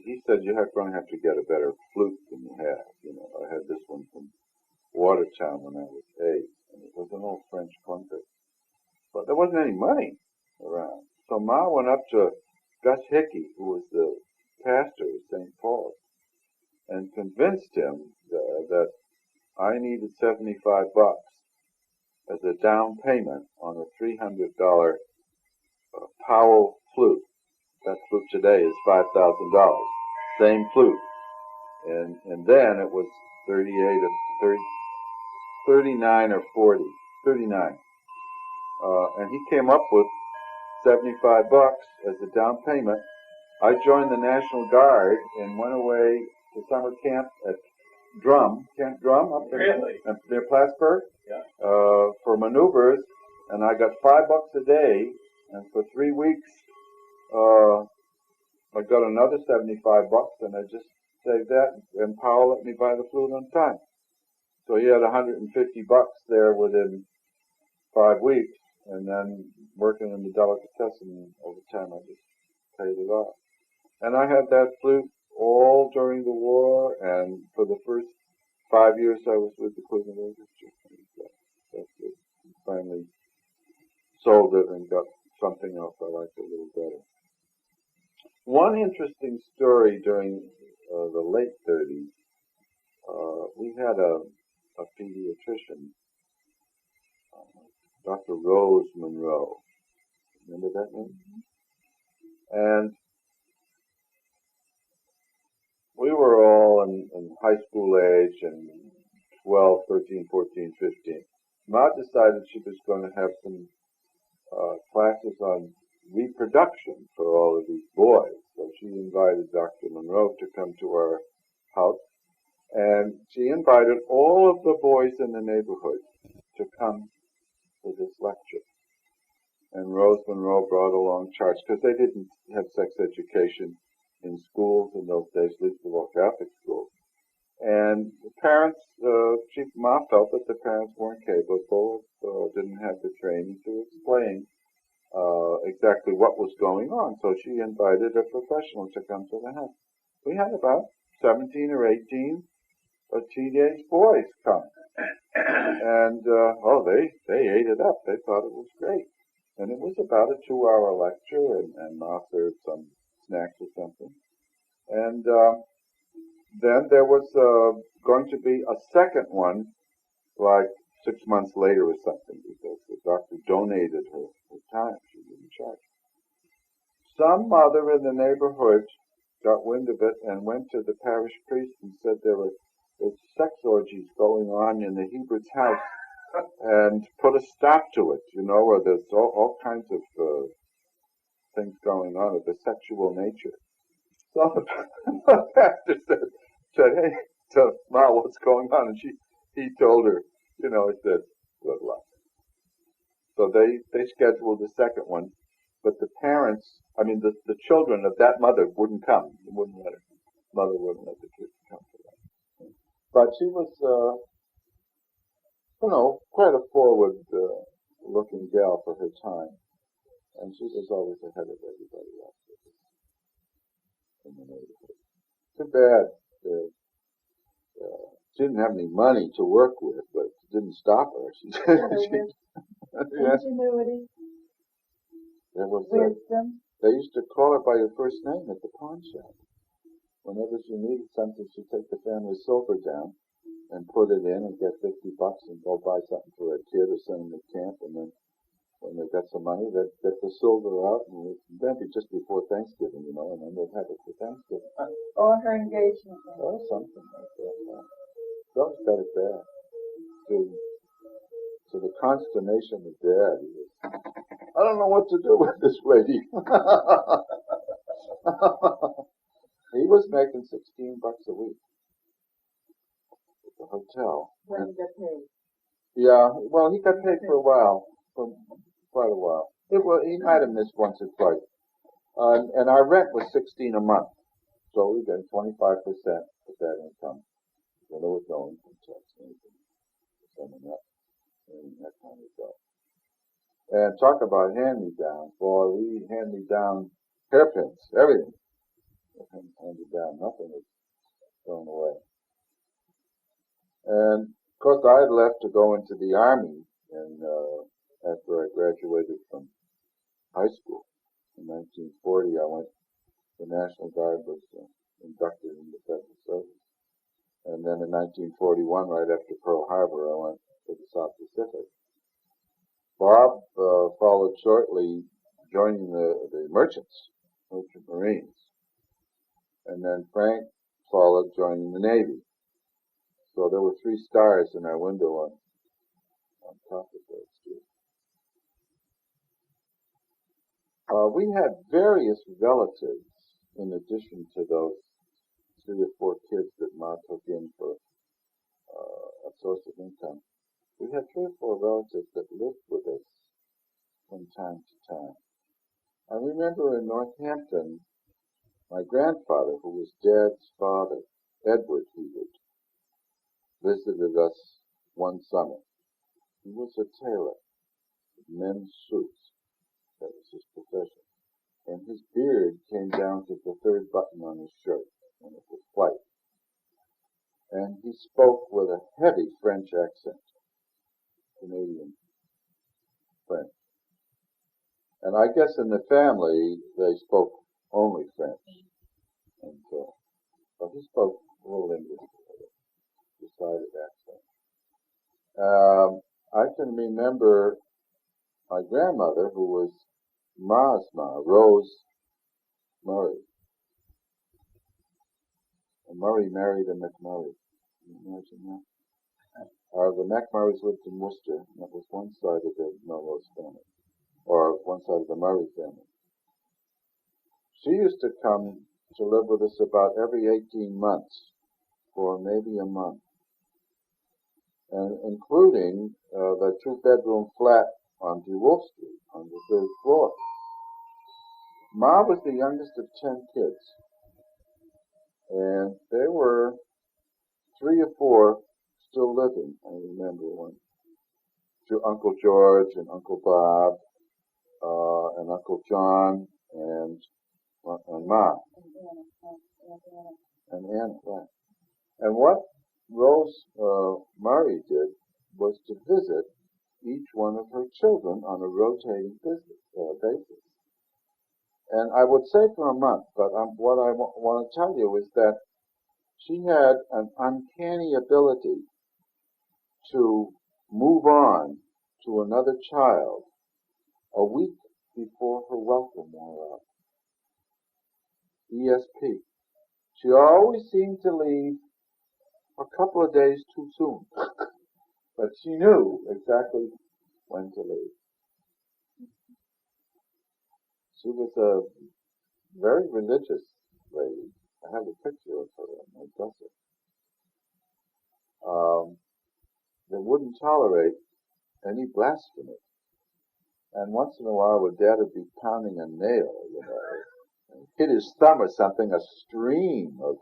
he said you're going to have to get a better flute than you have. I had this one from Watertown when I was 8, and it was an old French clunker. But there wasn't any money around. So Ma went up to Gus Hickey, who was the pastor of St. Paul's, and convinced him that I needed $75 as a down payment on a $300 Powell flute. That flute today is $5,000. Same flute. And then it was 39 or 40. 39. And he came up with $75 as a down payment. I joined the National Guard and went away to summer camp at Camp Drum up there, near Plattsburgh, for maneuvers, and I got $5 a day, and for 3 weeks, I got another $75, and I just saved that, and Powell let me buy the flute on time. So he had $150 there within 5 weeks, and then working in the delicatessen over time, I just paid it off. And I had that flute all during the war, and for the first 5 years I was with the Cleveland Orchestra. That's it. Finally sold it and got something else I liked a little better. One interesting story during the late 30s, we had a pediatrician, Dr. Rose Monroe. Remember that name? And we were all in high school age and 12, 13, 14, 15. Ma decided she was going to have some classes on reproduction for all of these boys. So she invited Dr. Monroe to come to our house, and she invited all of the boys in the neighborhood to come to this lecture. And Rose Monroe brought along charts, because they didn't have sex education in schools in those days, least of all Catholic schools. And the parents, Ma felt that the parents weren't capable, didn't have the training to explain exactly what was going on. So she invited a professional to come to the house. We had about 17 or 18 teenage boys come. And, they ate it up. They thought it was great. And it was about a 2-hour lecture, and Ma served some snacks or something. And then there was going to be a second one, like 6 months later or something, because the doctor donated her time. She didn't charge. Some mother in the neighborhood got wind of it and went to the parish priest and said there's sex orgies going on in the Hebert's house, and put a stop to it, or there's all kinds of things going on of the sexual nature. So the pastor said, hey, to Ma, what's going on? And he told her, he said, good luck. So they scheduled the second one, but the parents, the children of that mother wouldn't come. They wouldn't let her. Mother wouldn't let the kids come to that. But she was, quite a forward-looking gal for her time, and she was always ahead of everybody else in the neighborhood. Too bad she didn't have any money to work with, but it didn't stop her. Ingenuity, There was wisdom. they used to call her by her first name at the pawn shop. Whenever she needed something, she'd take the family silver down and put it in and get $50 and go buy something for a kid or send them to camp. And then when they got some money, they'd get the silver out, and then be just before Thanksgiving, and then they'd have it for Thanksgiving. Or her engagement. Or something like that. She always got it bad. To the consternation of Dad, he was, I don't know what to do with this lady. He was making $16 a week at the hotel. When he got paid. Yeah, well, he got paid for a while, for quite a while. He might have missed once or twice. And our rent was $16 a month, so we got 25% of that income. So there was no income tax or anything. Summing up, and that kind of stuff. And talk about hand-me-downs. Boy, we hand-me-down hairpins, everything. Hand-me-down, nothing was thrown away. And of course, I had left to go into the Army, and after I graduated from high school in 1940, the National Guard was inducted into federal service. And then in 1941, right after Pearl Harbor, I went to the South Pacific. Bob followed shortly, joining the merchant Marines. And then Frank followed, joining the Navy. So there were 3 stars in our window on top of those 2. We had various relatives in addition to those 3 or 4 kids that Ma took in for a source of income. We had 3 or 4 relatives that lived with us from time to time. I remember in Northampton, my grandfather, who was Dad's father, Edward Hebert, visited us one summer. He was a tailor of men's suits. That was his profession. And his beard came down to the 3rd button on his shirt, and it was white. And he spoke with a heavy French accent, Canadian French. And I guess in the family, they spoke only French. And but he spoke a little English with a decided accent. I can remember my grandmother, who was Ma's Ma, Rose Murray. And Murray married a McMurray. Can you imagine that? The McMurrays lived in Worcester, and that was one side of the Melrose family, or one side of the Murray family. She used to come to live with us about every 18 months, for maybe a month, and including the 2-bedroom flat on DeWolf Street on the 3rd floor. Ma was the youngest of 10 kids, and there were 3 or 4 still living. I remember one. Uncle George and Uncle Bob and Uncle John and Ma. And Anna, right. And what Murray did was to visit each one of her children on a rotating basis. And I would say for a month, but what I want to tell you is that she had an uncanny ability to move on to another child a week before her welcome wore out. ESP. She always seemed to leave a couple of days too soon, but she knew exactly when to leave. She was a very religious lady. I have a picture of her on my dresser. That wouldn't tolerate any blasphemy. And once in a while, when Dad would be pounding a nail, and hit his thumb or something, a stream of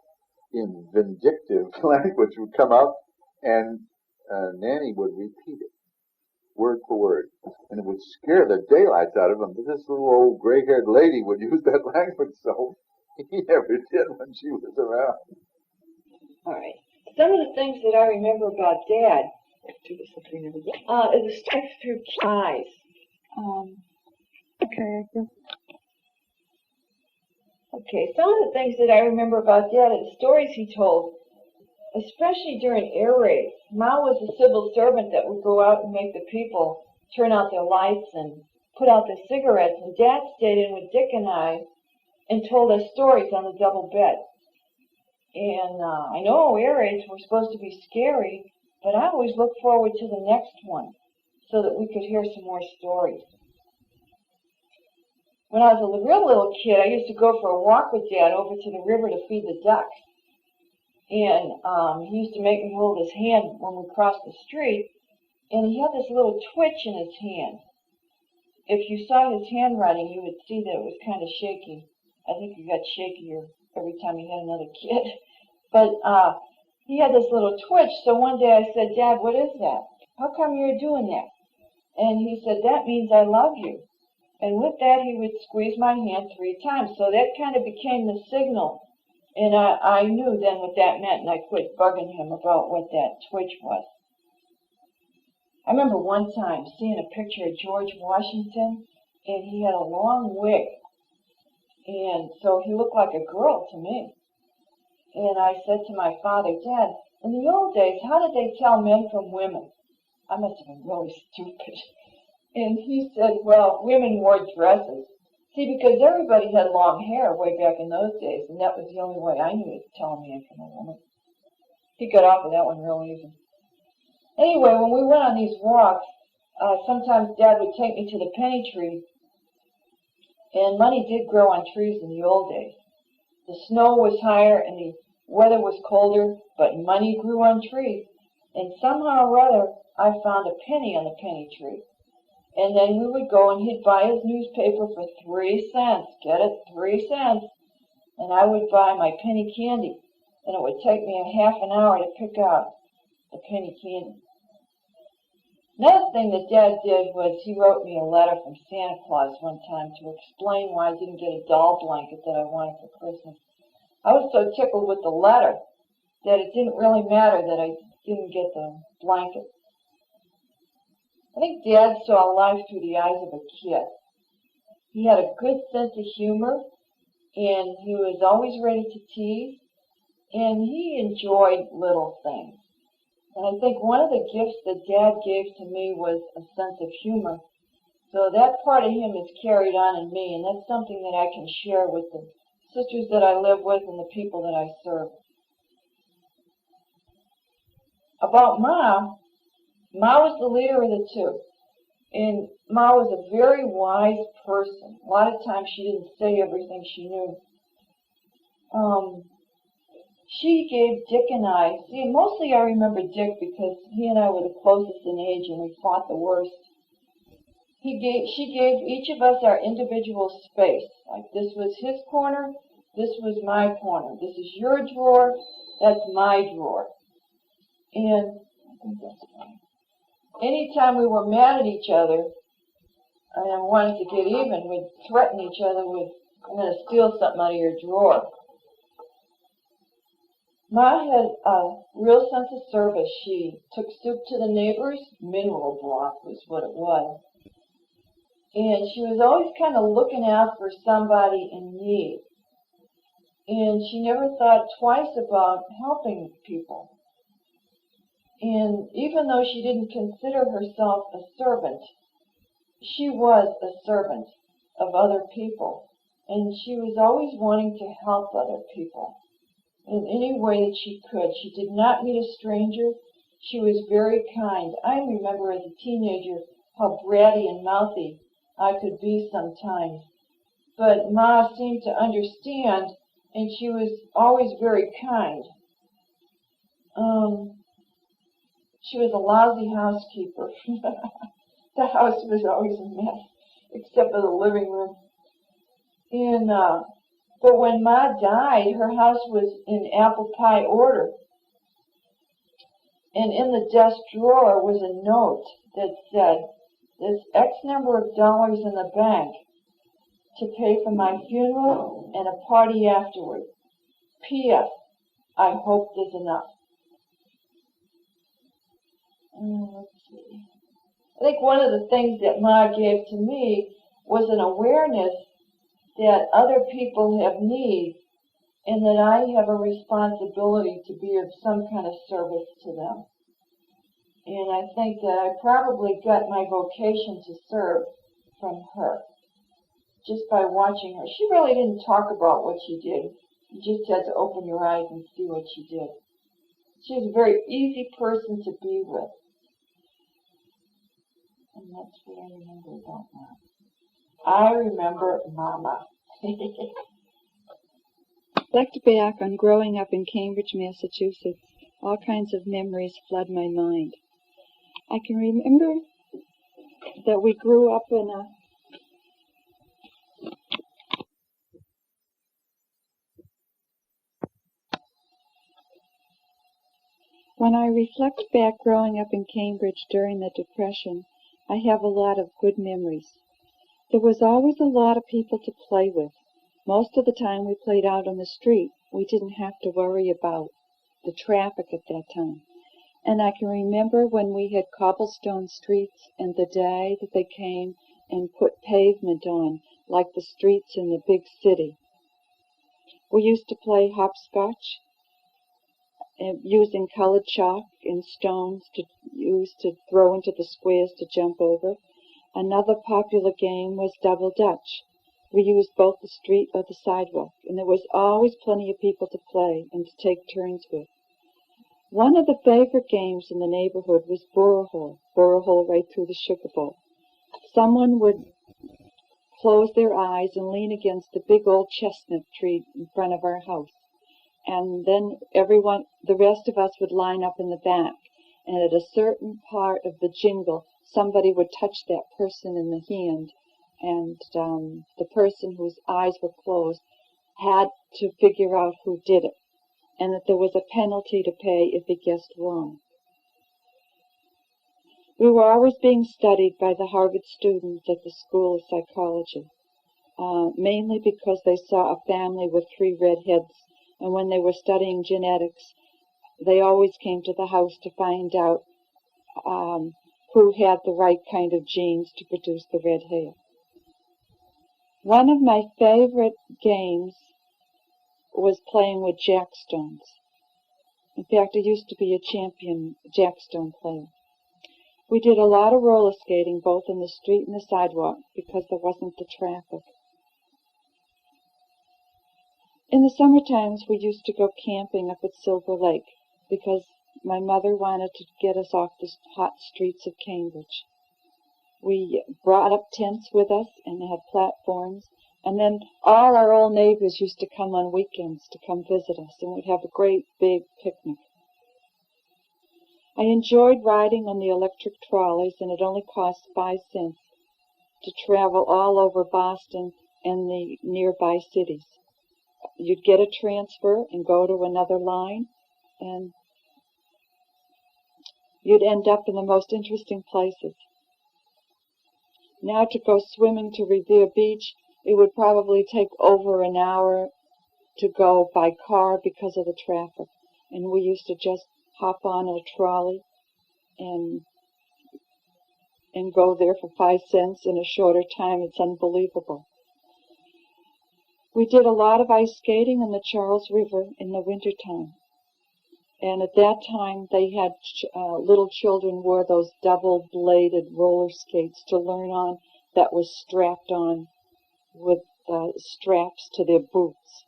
vindictive language would come out, and Nanny would repeat it, word for word. And it would scare the daylights out of him. But this little old gray-haired lady would use that language, so he never did when she was around. All right. Some of the things that I remember about Dad is the stripes through eyes. Okay, some of the things that I remember about Dad are the stories he told, especially during air raids. Ma was a civil servant that would go out and make the people turn out their lights and put out their cigarettes, and Dad stayed in with Dick and I and told us stories on the double bed. And I know air raids were supposed to be scary, but I always looked forward to the next one so that we could hear some more stories. When I was a real little kid, I used to go for a walk with Dad over to the river to feed the ducks. And he used to make me hold his hand when we crossed the street, and he had this little twitch in his hand. If you saw his handwriting, you would see that it was kind of shaky. I think it got shakier every time he had another kid. But he had this little twitch, so one day I said, Dad, what is that? How come you're doing that? And he said, that means I love you. And with that, he would squeeze my hand 3 times. So that kind of became the signal. And I knew then what that meant, and I quit bugging him about what that twitch was. I remember one time seeing a picture of George Washington, and he had a long wig. And so he looked like a girl to me. And I said to my father, Dad, in the old days, how did they tell men from women? I must have been really stupid. And he said, well, women wore dresses. See, because everybody had long hair way back in those days, and that was the only way I knew to tell a man from a woman. He got off of that one real easy. Anyway, when we went on these walks, sometimes Dad would take me to the penny tree, and money did grow on trees in the old days. The snow was higher and the weather was colder, but money grew on trees. And somehow or other, I found a penny on the penny tree. And then we would go and he'd buy his newspaper for 3 cents. Get it? 3 cents. And I would buy my penny candy. And it would take me a half an hour to pick out the penny candy. Another thing that Dad did was he wrote me a letter from Santa Claus one time to explain why I didn't get a doll blanket that I wanted for Christmas. I was so tickled with the letter that it didn't really matter that I didn't get the blanket. I think Dad saw life through the eyes of a kid. He had a good sense of humor, and he was always ready to tease, and he enjoyed little things. And I think one of the gifts that Dad gave to me was a sense of humor. So that part of him is carried on in me, and that's something that I can share with the sisters that I live with and the people that I serve. About Ma was the leader of the two. And Ma was a very wise person. A lot of times she didn't say everything she knew. She gave Dick and I, mostly I remember Dick because he and I were the closest in age and we fought the worst. She gave each of us our individual space. Like this was his corner, this was my corner. This is your drawer, that's my drawer. And I think that's fine. Anytime we were mad at each other and wanted to get even, we'd threaten each other with, I'm going to steal something out of your drawer. Ma had a real sense of service. She took soup to the neighbors. Mineral broth was what it was. And she was always kind of looking out for somebody in need. And she never thought twice about helping people. And even though she didn't consider herself a servant, she was a servant of other people. And she was always wanting to help other people in any way that she could. She did not meet a stranger. She was very kind. I remember as a teenager how bratty and mouthy I could be sometimes. But Ma seemed to understand, and she was always very kind. She was a lousy housekeeper. The house was always a mess, except for the living room. And but when Ma died, her house was in apple pie order. And in the desk drawer was a note that said, "There's X number of dollars in the bank to pay for my funeral and a party afterward. P.S. I hope there's enough." Let's see. I think one of the things that Ma gave to me was an awareness that other people have needs and that I have a responsibility to be of some kind of service to them. And I think that I probably got my vocation to serve from her, just by watching her. She really didn't talk about what she did. You just had to open your eyes and see what she did. She was a very easy person to be with. And that's what I remember about Mom. I remember Mama. Reflect back on growing up in Cambridge, Massachusetts. All kinds of memories flood my mind. I can remember that we grew up in a When I reflect back growing up in Cambridge during the Depression, I have a lot of good memories. There was always a lot of people to play with. Most of the time we played out on the street. We didn't have to worry about the traffic at that time. And I can remember when we had cobblestone streets and the day that they came and put pavement on, like the streets in the big city. We used to play hopscotch, using colored chalk and stones to use to throw into the squares to jump over. Another popular game was double dutch. We used both the street or the sidewalk, and there was always plenty of people to play and to take turns with. One of the favorite games in the neighborhood was burro hole right through the sugar bowl. Someone would close their eyes and lean against the big old chestnut tree in front of our house. And then the rest of us would line up in the back. And at a certain part of the jingle, somebody would touch that person in the hand. And the person whose eyes were closed had to figure out who did it. And that there was a penalty to pay if he guessed wrong. We were always being studied by the Harvard students at the School of Psychology, mainly because they saw a family with 3 redheads. And when they were studying genetics, they always came to the house to find out who had the right kind of genes to produce the red hair. One of my favorite games was playing with jackstones. In fact, I used to be a champion jackstone player. We did a lot of roller skating, both in the street and the sidewalk, because there wasn't the traffic. In the summer times, we used to go camping up at Silver Lake because my mother wanted to get us off the hot streets of Cambridge. We brought up tents with us and had platforms, and then all our old neighbors used to come on weekends to come visit us, and we'd have a great big picnic. I enjoyed riding on the electric trolleys, and it only cost 5 cents to travel all over Boston and the nearby cities. You'd get a transfer and go to another line, and you'd end up in the most interesting places. Now to go swimming to Revere Beach, it would probably take over an hour to go by car because of the traffic. and we used to just hop on a trolley and go there for 5 cents in a shorter time. It's unbelievable. We did a lot of ice skating in the Charles River in the wintertime. And at that time, they had little children wore those double-bladed roller skates to learn on that was strapped on with straps to their boots.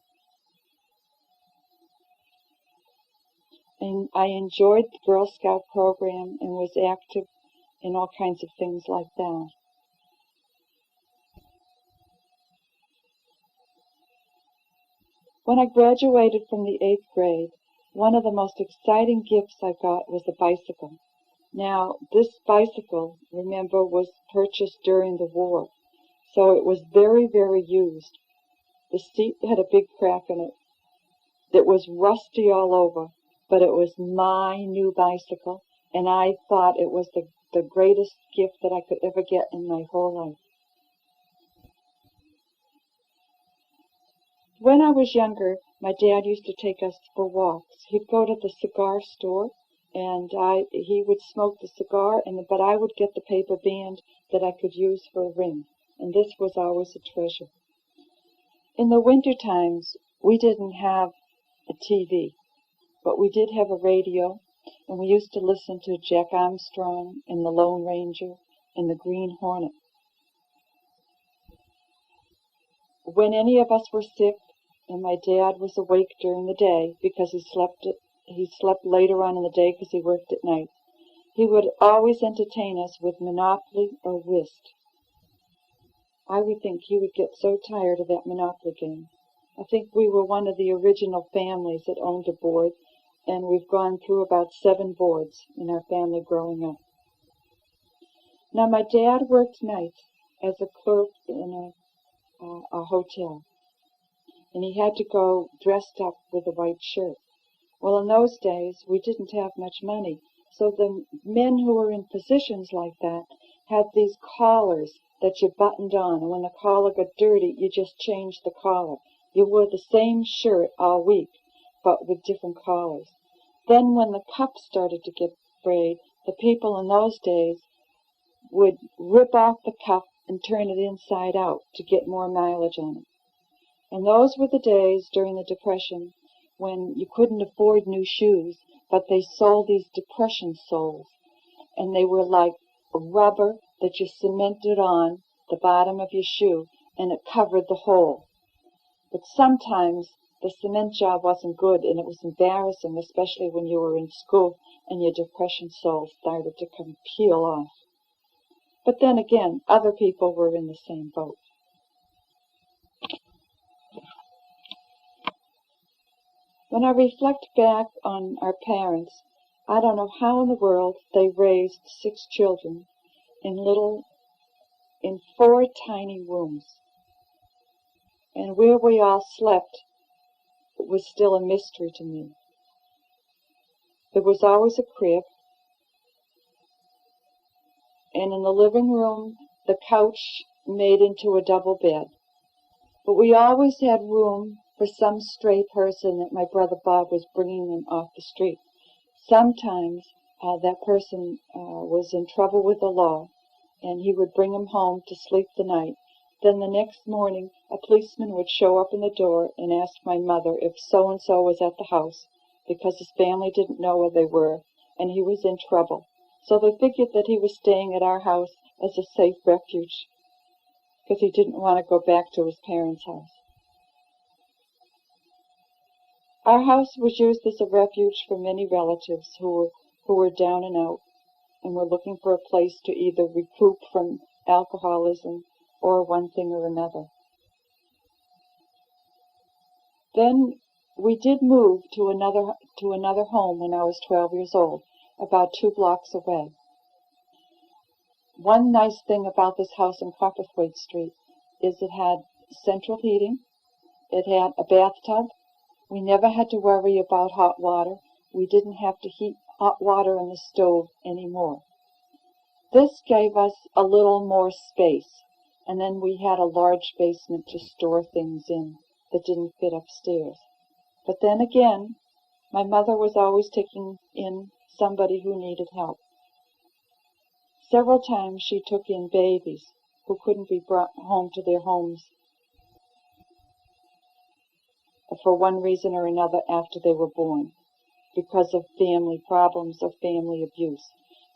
And I enjoyed the Girl Scout program and was active in all kinds of things like that. When I graduated from the 8th grade, one of the most exciting gifts I got was a bicycle. Now, this bicycle, remember, was purchased during the war, so it was very, very used. The seat had a big crack in it. It was rusty all over, but it was my new bicycle, and I thought it was the greatest gift that I could ever get in my whole life. When I was younger, my dad used to take us for walks. He'd go to the cigar store, and he would smoke the cigar, but I would get the paper band that I could use for a ring, and this was always a treasure. In the winter times, we didn't have a TV, but we did have a radio, and we used to listen to Jack Armstrong and the Lone Ranger and the Green Hornet. When any of us were sick, and my dad was awake during the day because he slept later on in the day because he worked at night, he would always entertain us with Monopoly or Whist. I would think he would get so tired of that Monopoly game. I think we were one of the original families that owned a board, and we've gone through about 7 boards in our family growing up. Now, my dad worked nights as a clerk in a hotel, and he had to go dressed up with a white shirt. Well, in those days, we didn't have much money, so the men who were in positions like that had these collars that you buttoned on, and when the collar got dirty, you just changed the collar. You wore the same shirt all week, but with different collars. Then when the cuffs started to get frayed, the people in those days would rip off the cuff and turn it inside out to get more mileage on it. And those were the days during the Depression when you couldn't afford new shoes, but they sold these depression soles, and they were like rubber that you cemented on the bottom of your shoe, and it covered the hole. But sometimes the cement job wasn't good, and it was embarrassing, especially when you were in school and your depression soles started to peel off. But then again, other people were in the same boat. When I reflect back on our parents, I don't know how in the world they raised 6 children in 4 tiny rooms. And where we all slept was still a mystery to me. There was always a crib, and in the living room, the couch made into a double bed. But we always had room for some stray person that my brother Bob was bringing in off the street. Sometimes that person was in trouble with the law, and he would bring him home to sleep the night. Then the next morning, a policeman would show up in the door and ask my mother if so-and-so was at the house, because his family didn't know where they were, and he was in trouble. So they figured that he was staying at our house as a safe refuge, because he didn't want to go back to his parents' house. Our house was used as a refuge for many relatives who were down and out and were looking for a place to either recoup from alcoholism or one thing or another. Then we did move to another home when I was 12 years old, about 2 blocks away. One nice thing about this house in Copperthwaite Street is it had central heating, it had a bathtub. We never had to worry about hot water. We didn't have to heat hot water in the stove anymore. This gave us a little more space, and then we had a large basement to store things in that didn't fit upstairs. But then again, My mother was always taking in somebody who needed help. Several times she took in babies who couldn't be brought home to their homes for one reason or another after they were born, because of family problems or family abuse.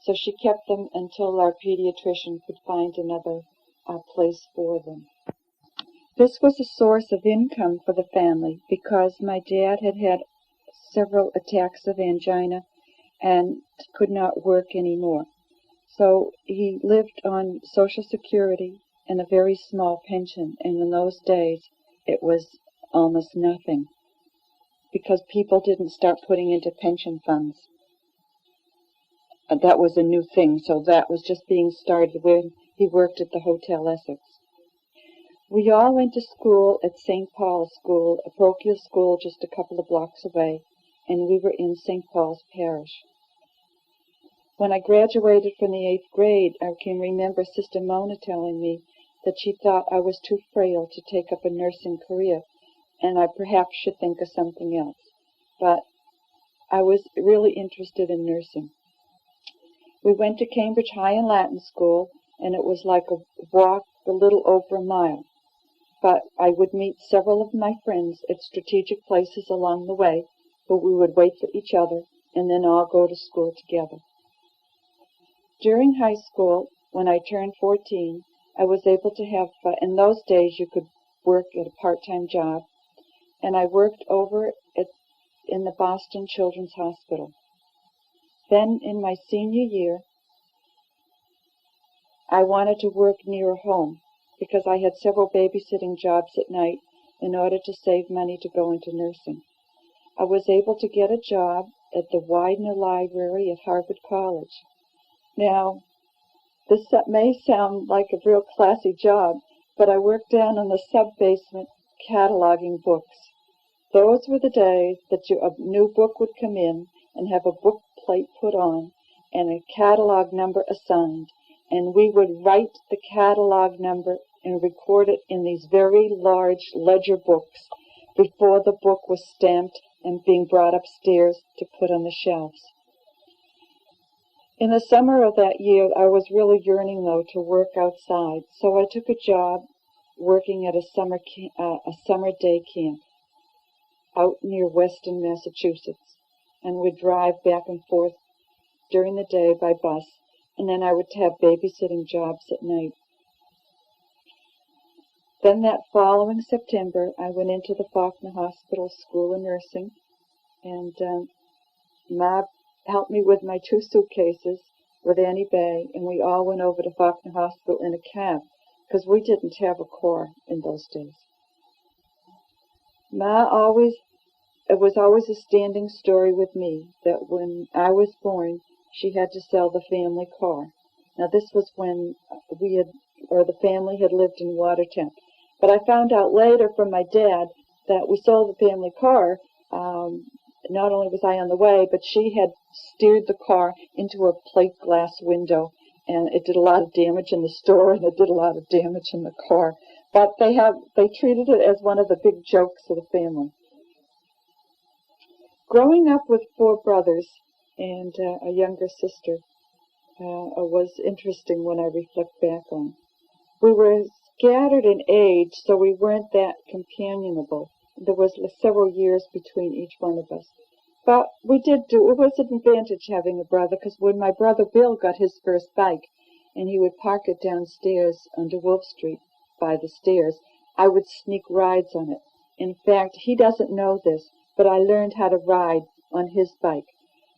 So she kept them until our pediatrician could find another place for them. This was a source of income for the family because my dad had had several attacks of angina and could not work anymore. So he lived on Social Security and a very small pension, and in those days it was almost nothing because people didn't start putting into pension funds. That was a new thing, so that was just being started when he worked at the Hotel Essex. We all went to school at St. Paul's School, a parochial school just a couple of blocks away, and we were in St. Paul's Parish. When I graduated from the 8th grade, I can remember Sister Mona telling me that she thought I was too frail to take up a nursing career, and I perhaps should think of something else. But I was really interested in nursing. We went to Cambridge High and Latin School, and it was like a walk a little over a mile. But I would meet several of my friends at strategic places along the way, where we would wait for each other and then all go to school together. During high school, when I turned 14, I was able to have, in those days you could work at a part-time job, and I worked over in the Boston Children's Hospital. Then in my senior year, I wanted to work nearer home because I had several babysitting jobs at night in order to save money to go into nursing. I was able to get a job at the Widener Library at Harvard College. Now, this may sound like a real classy job, but I worked down in the sub-basement cataloging books. Those were the days that a new book would come in and have a book plate put on and a catalog number assigned, and we would write the catalog number and record it in these very large ledger books before the book was stamped and being brought upstairs to put on the shelves. In the summer of that year, I was really yearning, though, to work outside, so I took a job working at a summer day camp out near Weston, Massachusetts, and would drive back and forth during the day by bus, and then I would have babysitting jobs at night. Then that following September, I went into the Faulkner Hospital School of Nursing, and Ma helped me with my 2 suitcases with Annie Bay, and we all went over to Faulkner Hospital in a cab, because we didn't have a car in those days. It was always a standing story with me that when I was born, she had to sell the family car. Now this was when the family had lived in Watertown. But I found out later from my dad that we sold the family car. Not only was I on the way, but she had steered the car into a plate glass window, and it did a lot of damage in the store, and it did a lot of damage in the car. But they treated it as one of the big jokes of the family. Growing up with 4 brothers and a younger sister was interesting when I reflect back on. We were scattered in age, so we weren't that companionable. There was several years between each one of us. But it was an advantage having a brother, because when my brother Bill got his first bike, and he would park it downstairs under Wolf Street by the stairs, I would sneak rides on it. In fact, he doesn't know this, but I learned how to ride on his bike.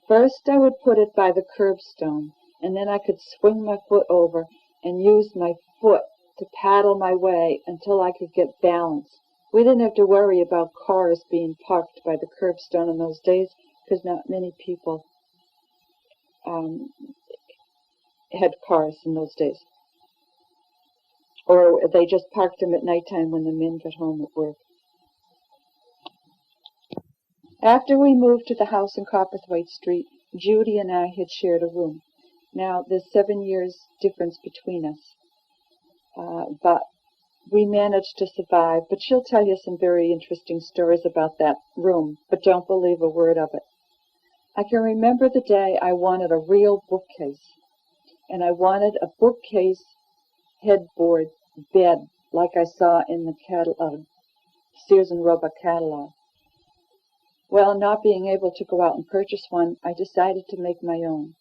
First, I would put it by the curbstone, and then I could swing my foot over and use my foot to paddle my way until I could get balance. We didn't have to worry about cars being parked by the curbstone in those days, because not many people had cars in those days. Or they just parked them at nighttime when the men got home at work. After we moved to the house in Copperthwaite Street, Judy and I had shared a room. Now, there's 7 years difference between us. But we managed to survive, but she'll tell you some very interesting stories about that room, but don't believe a word of it. I can remember the day I wanted a real bookcase, and I wanted a bookcase headboard bed like I saw in the Sears and Roebuck catalog. Well, not being able to go out and purchase one, I decided to make my own.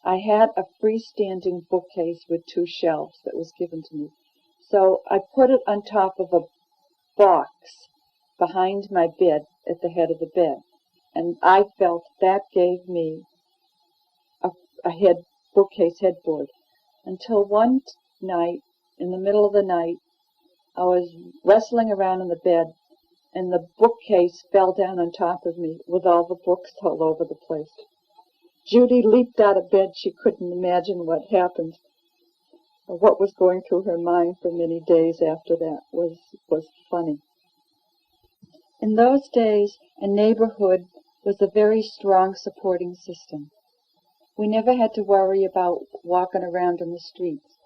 I had a freestanding bookcase with 2 shelves that was given to me. So I put it on top of a box behind my bed at the head of the bed. And I felt that gave me a bookcase headboard. Until one night, in the middle of the night, I was wrestling around in the bed, and the bookcase fell down on top of me with all the books all over the place. Judy leaped out of bed. She couldn't imagine what happened or what was going through her mind for many days after that. Was funny. In those days, a neighborhood was a very strong supporting system. We never had to worry about walking around in the streets.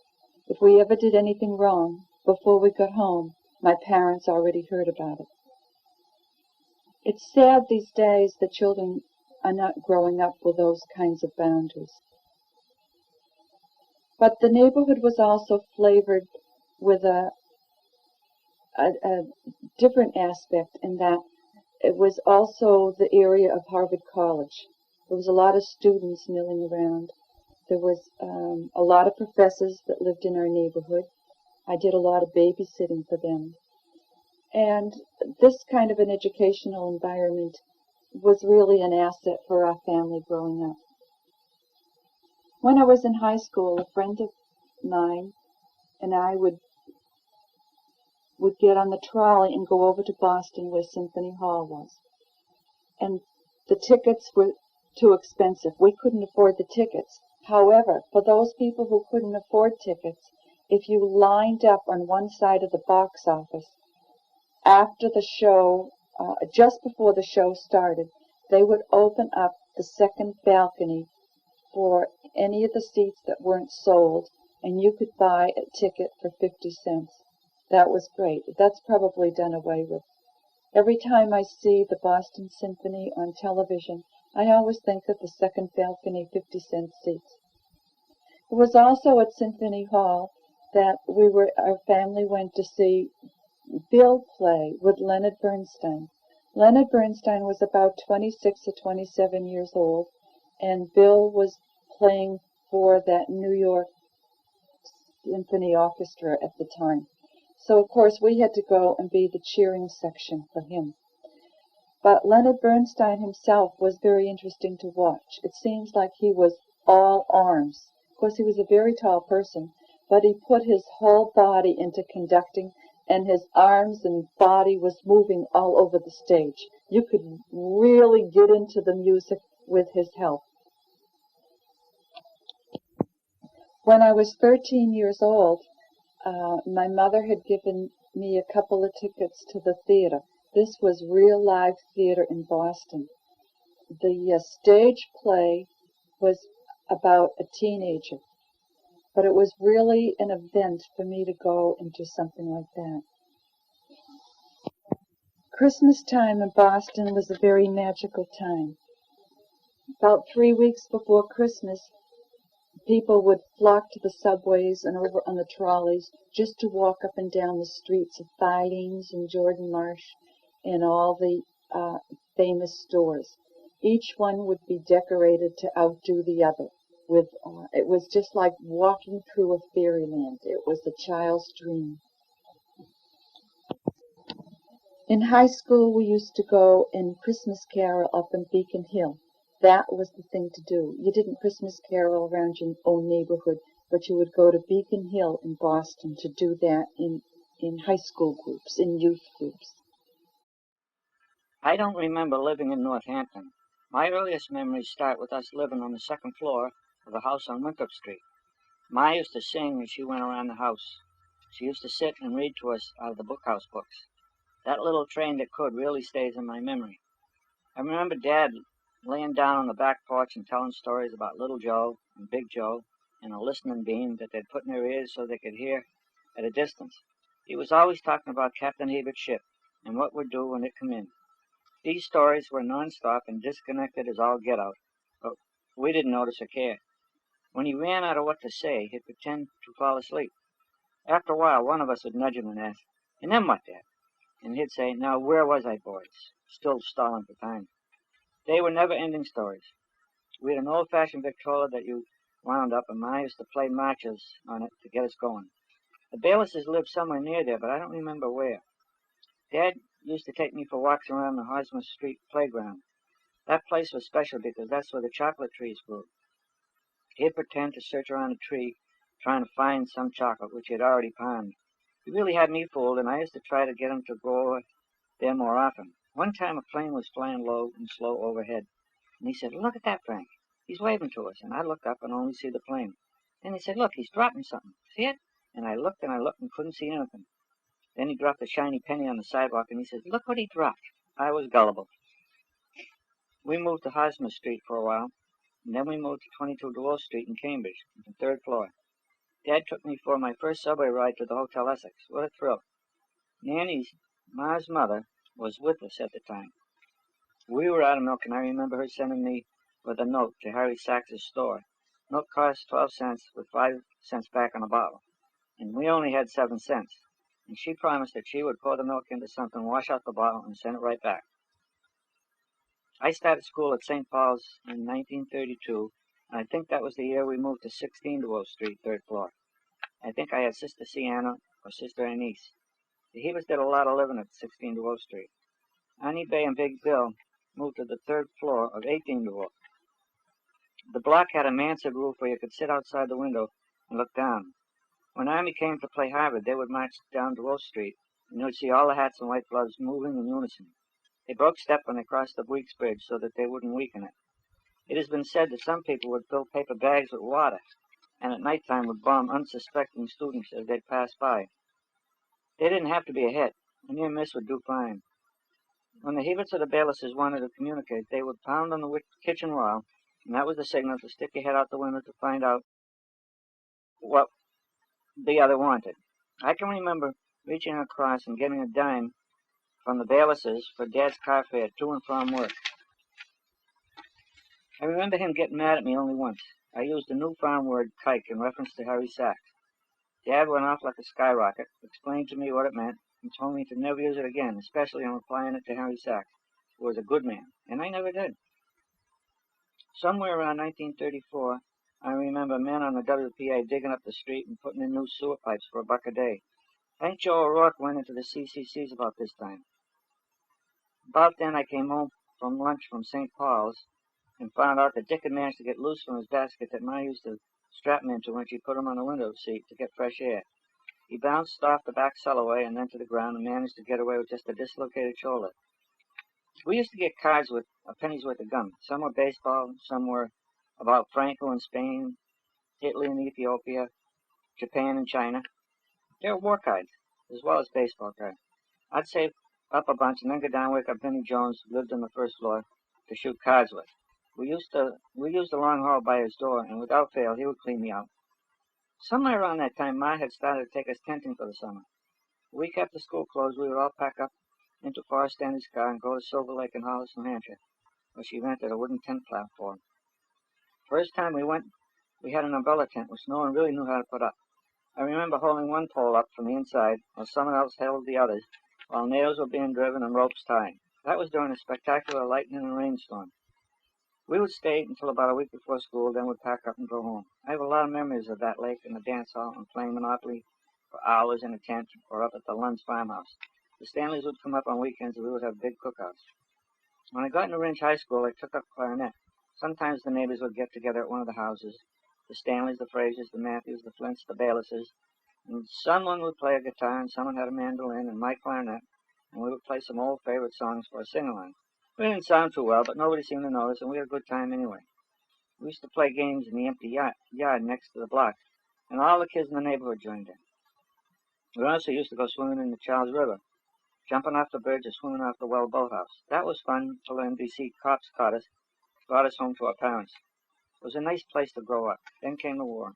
If we ever did anything wrong, before we got home, my parents already heard about it. It's sad these days that children are not growing up with those kinds of boundaries. But the neighborhood was also flavored with a different aspect in that it was also the area of Harvard College. There was a lot of students milling around. There was a lot of professors that lived in our neighborhood. I did a lot of babysitting for them. And this kind of an educational environment was really an asset for our family growing up. When I was in high school, a friend of mine and I would get on the trolley and go over to Boston where Symphony Hall was. And the tickets were too expensive. We couldn't afford the tickets. However, for those people who couldn't afford tickets, if you lined up on one side of the box office, after the show, just before the show started, they would open up the second balcony for any of the seats that weren't sold, and you could buy a ticket for 50 cents. That was great. That's probably done away with. Every time I see the Boston Symphony on television, I always think of the second balcony 50-cent seats. It was also at Symphony Hall that our family went to see Bill play with Leonard Bernstein. Leonard Bernstein was about 26 or 27 years old, and Bill was playing for that New York Symphony Orchestra at the time. So, of course, we had to go and be the cheering section for him. But Leonard Bernstein himself was very interesting to watch. It seems like he was all arms. Of course, he was a very tall person, but he put his whole body into conducting, and his arms and body was moving all over the stage. You could really get into the music with his help. When I was 13 years old, my mother had given me a couple of tickets to the theater. This was real live theater in Boston. The stage play was about a teenager, but it was really an event for me to go into something like that. Christmas time in Boston was a very magical time. About 3 weeks before Christmas, people would flock to the subways and over on the trolleys just to walk up and down the streets of Fidings and Jordan Marsh and all the famous stores. Each one would be decorated to outdo the other. It was just like walking through a fairyland. It was a child's dream. In high school, we used to go and Christmas carol up in Beacon Hill. That was the thing to do. You didn't Christmas carol around your own neighborhood, but you would go to Beacon Hill in Boston to do that in high school groups, in youth groups. I don't remember living in Northampton. My earliest memories start with us living on the second floor of a house on Winthrop Street. Ma used to sing as she went around the house. She used to sit and read to us out of the bookhouse books. That little train that could really stays in my memory. I remember Dad laying down on the back porch and telling stories about Little Joe and Big Joe and a listening beam that they'd put in their ears so they could hear at a distance. He was always talking about Captain Hebert's ship and what would do when it come in. These stories were non-stop and disconnected as all get out, but we didn't notice or care. When he ran out of what to say, he'd pretend to fall asleep. After a while, one of us would nudge him and ask, "And then what, Dad?" And he'd say, "Now, where was I, boys?" Still stalling for time. They were never-ending stories. We had an old-fashioned Victrola that you wound up, and Ma used to play marches on it to get us going. The Baylesses lived somewhere near there, but I don't remember where. Dad used to take me for walks around the Hosmer Street playground. That place was special because that's where the chocolate trees grew. He'd pretend to search around a tree, trying to find some chocolate, which he had already pawned. He really had me fooled, and I used to try to get him to go there more often. One time a plane was flying low and slow overhead, and he said, "Look at that, Frank. He's waving to us." And I looked up and only see the plane. Then he said, "Look, he's dropping something. See it?" And I looked and couldn't see anything. Then he dropped a shiny penny on the sidewalk, and he said, "Look what he dropped." I was gullible. We moved to Hosmer Street for a while, and then we moved to 22 DeWolf Street in Cambridge, on the third floor. Dad took me for my first subway ride to the Hotel Essex. What a thrill. Nanny's, Ma's mother, was with us at the time. We were out of milk, and I remember her sending me with a note to Harry Sachs's store. Milk cost 12 cents with 5 cents back on a bottle, and we only had 7 cents. And she promised that she would pour the milk into something, wash out the bottle, and send it right back. I started school at St. Paul's in 1932, and I think that was the year we moved to 16 DeWolf Street, third floor. I think I had Sister Sienna or Sister Anise. The Heberts did a lot of living at 16 DeWolf Street. Annie Bay and Big Bill moved to the third floor of 18 DeWolf. The block had a mansard roof where you could sit outside the window and look down. When Army came to play Harvard, they would march down DeWolf Street, and you would see all the hats and white gloves moving in unison. They broke step when they crossed the Weeks Bridge so that they wouldn't weaken it. It has been said that some people would fill paper bags with water, and at nighttime would bomb unsuspecting students as they passed by. They didn't have to be a hit. A near miss would do fine. When the Heberts or the Baylesses wanted to communicate, they would pound on the kitchen wall, and that was the signal to stick your head out the window to find out what the other wanted. I can remember reaching across and getting a dime from the Baylesses for Dad's car fare to and from work. I remember him getting mad at me only once. I used the new farm word kike in reference to Harry Sachs. Dad went off like a skyrocket, explained to me what it meant, and told me to never use it again, especially on applying it to Harry Sachs, who was a good man, and I never did. Somewhere around 1934, I remember men on the WPA digging up the street and putting in new sewer pipes for $1 a day. I think Joe O'Rourke went into the CCCs about this time. About then, I came home from lunch from St. Paul's and found out that Dick had managed to get loose from his basket that Ma used to strap him into when she put him on the window seat to get fresh air. He bounced off the back cellarway and then to the ground and managed to get away with just a dislocated shoulder. We used to get cards with a penny's worth of gum. Some were baseball, some were about Franco in Spain, Italy and Ethiopia, Japan and China. They were war cards, as well as baseball cards. I'd save up a bunch and then go down and wake up Benny Jones, who lived on the first floor, to shoot cards with. We used the long hall by his door, and without fail, he would clean me out. Somewhere around that time, Ma had started to take us tenting for the summer. A week after school closed, we would all pack up into Forrest Stanley's car and go to Silver Lake in Hollis, New Hampshire, where she rented a wooden tent platform. First time we went, we had an umbrella tent which no one really knew how to put up. I remember holding one pole up from the inside while someone else held the others, while nails were being driven and ropes tied. That was during a spectacular lightning and rainstorm. We would stay until about a week before school, then would pack up and go home. I have a lot of memories of that lake and the dance hall and playing Monopoly for hours in a tent or up at the Lund's farmhouse. The Stanleys would come up on weekends and we would have big cookouts. When I got into Ringe High School, I took up clarinet. Sometimes the neighbors would get together at one of the houses. The Stanleys, the Frasers, the Matthews, the Flints, the Baylesses. And someone would play a guitar and someone had a mandolin and my clarinet. And we would play some old favorite songs for a sing-along. We didn't sound too well, but nobody seemed to notice, and we had a good time anyway. We used to play games in the empty yard next to the block, and all the kids in the neighborhood joined in. We also used to go swimming in the Charles River, jumping off the bridge or swimming off the well boathouse. That was fun till the NBC cops brought us home to our parents. It was a nice place to grow up. Then came the war.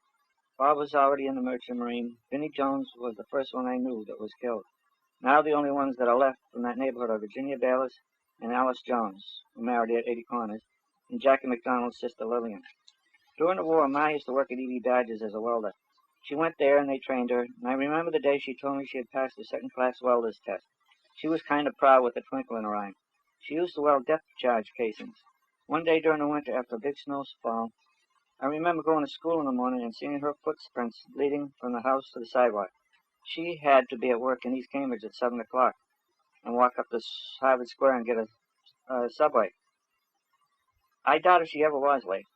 Bob was already in the Merchant Marine. Vinnie Jones was the first one I knew that was killed. Now the only ones that are left from that neighborhood are Virginia Bayless and Alice Jones, who married at 80 Corners, and Jackie McDonald's sister Lillian. During the war, Ma used to work at E.B. Badger's as a welder. She went there and they trained her, and I remember the day she told me she had passed the second-class welder's test. She was kind of proud with a twinkle in her eye. She used to weld depth charge casings. One day during the winter after a big snowfall, I remember going to school in the morning and seeing her footprints leading from the house to the sidewalk. She had to be at work in East Cambridge at 7 o'clock and walk up to Harvard Square and get a subway. I doubt if she ever was late.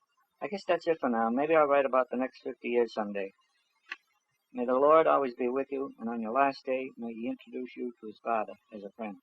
I guess that's it for now. Maybe I'll write about the next 50 years someday. May the Lord always be with you, and on your last day, may He introduce you to His Father as a friend.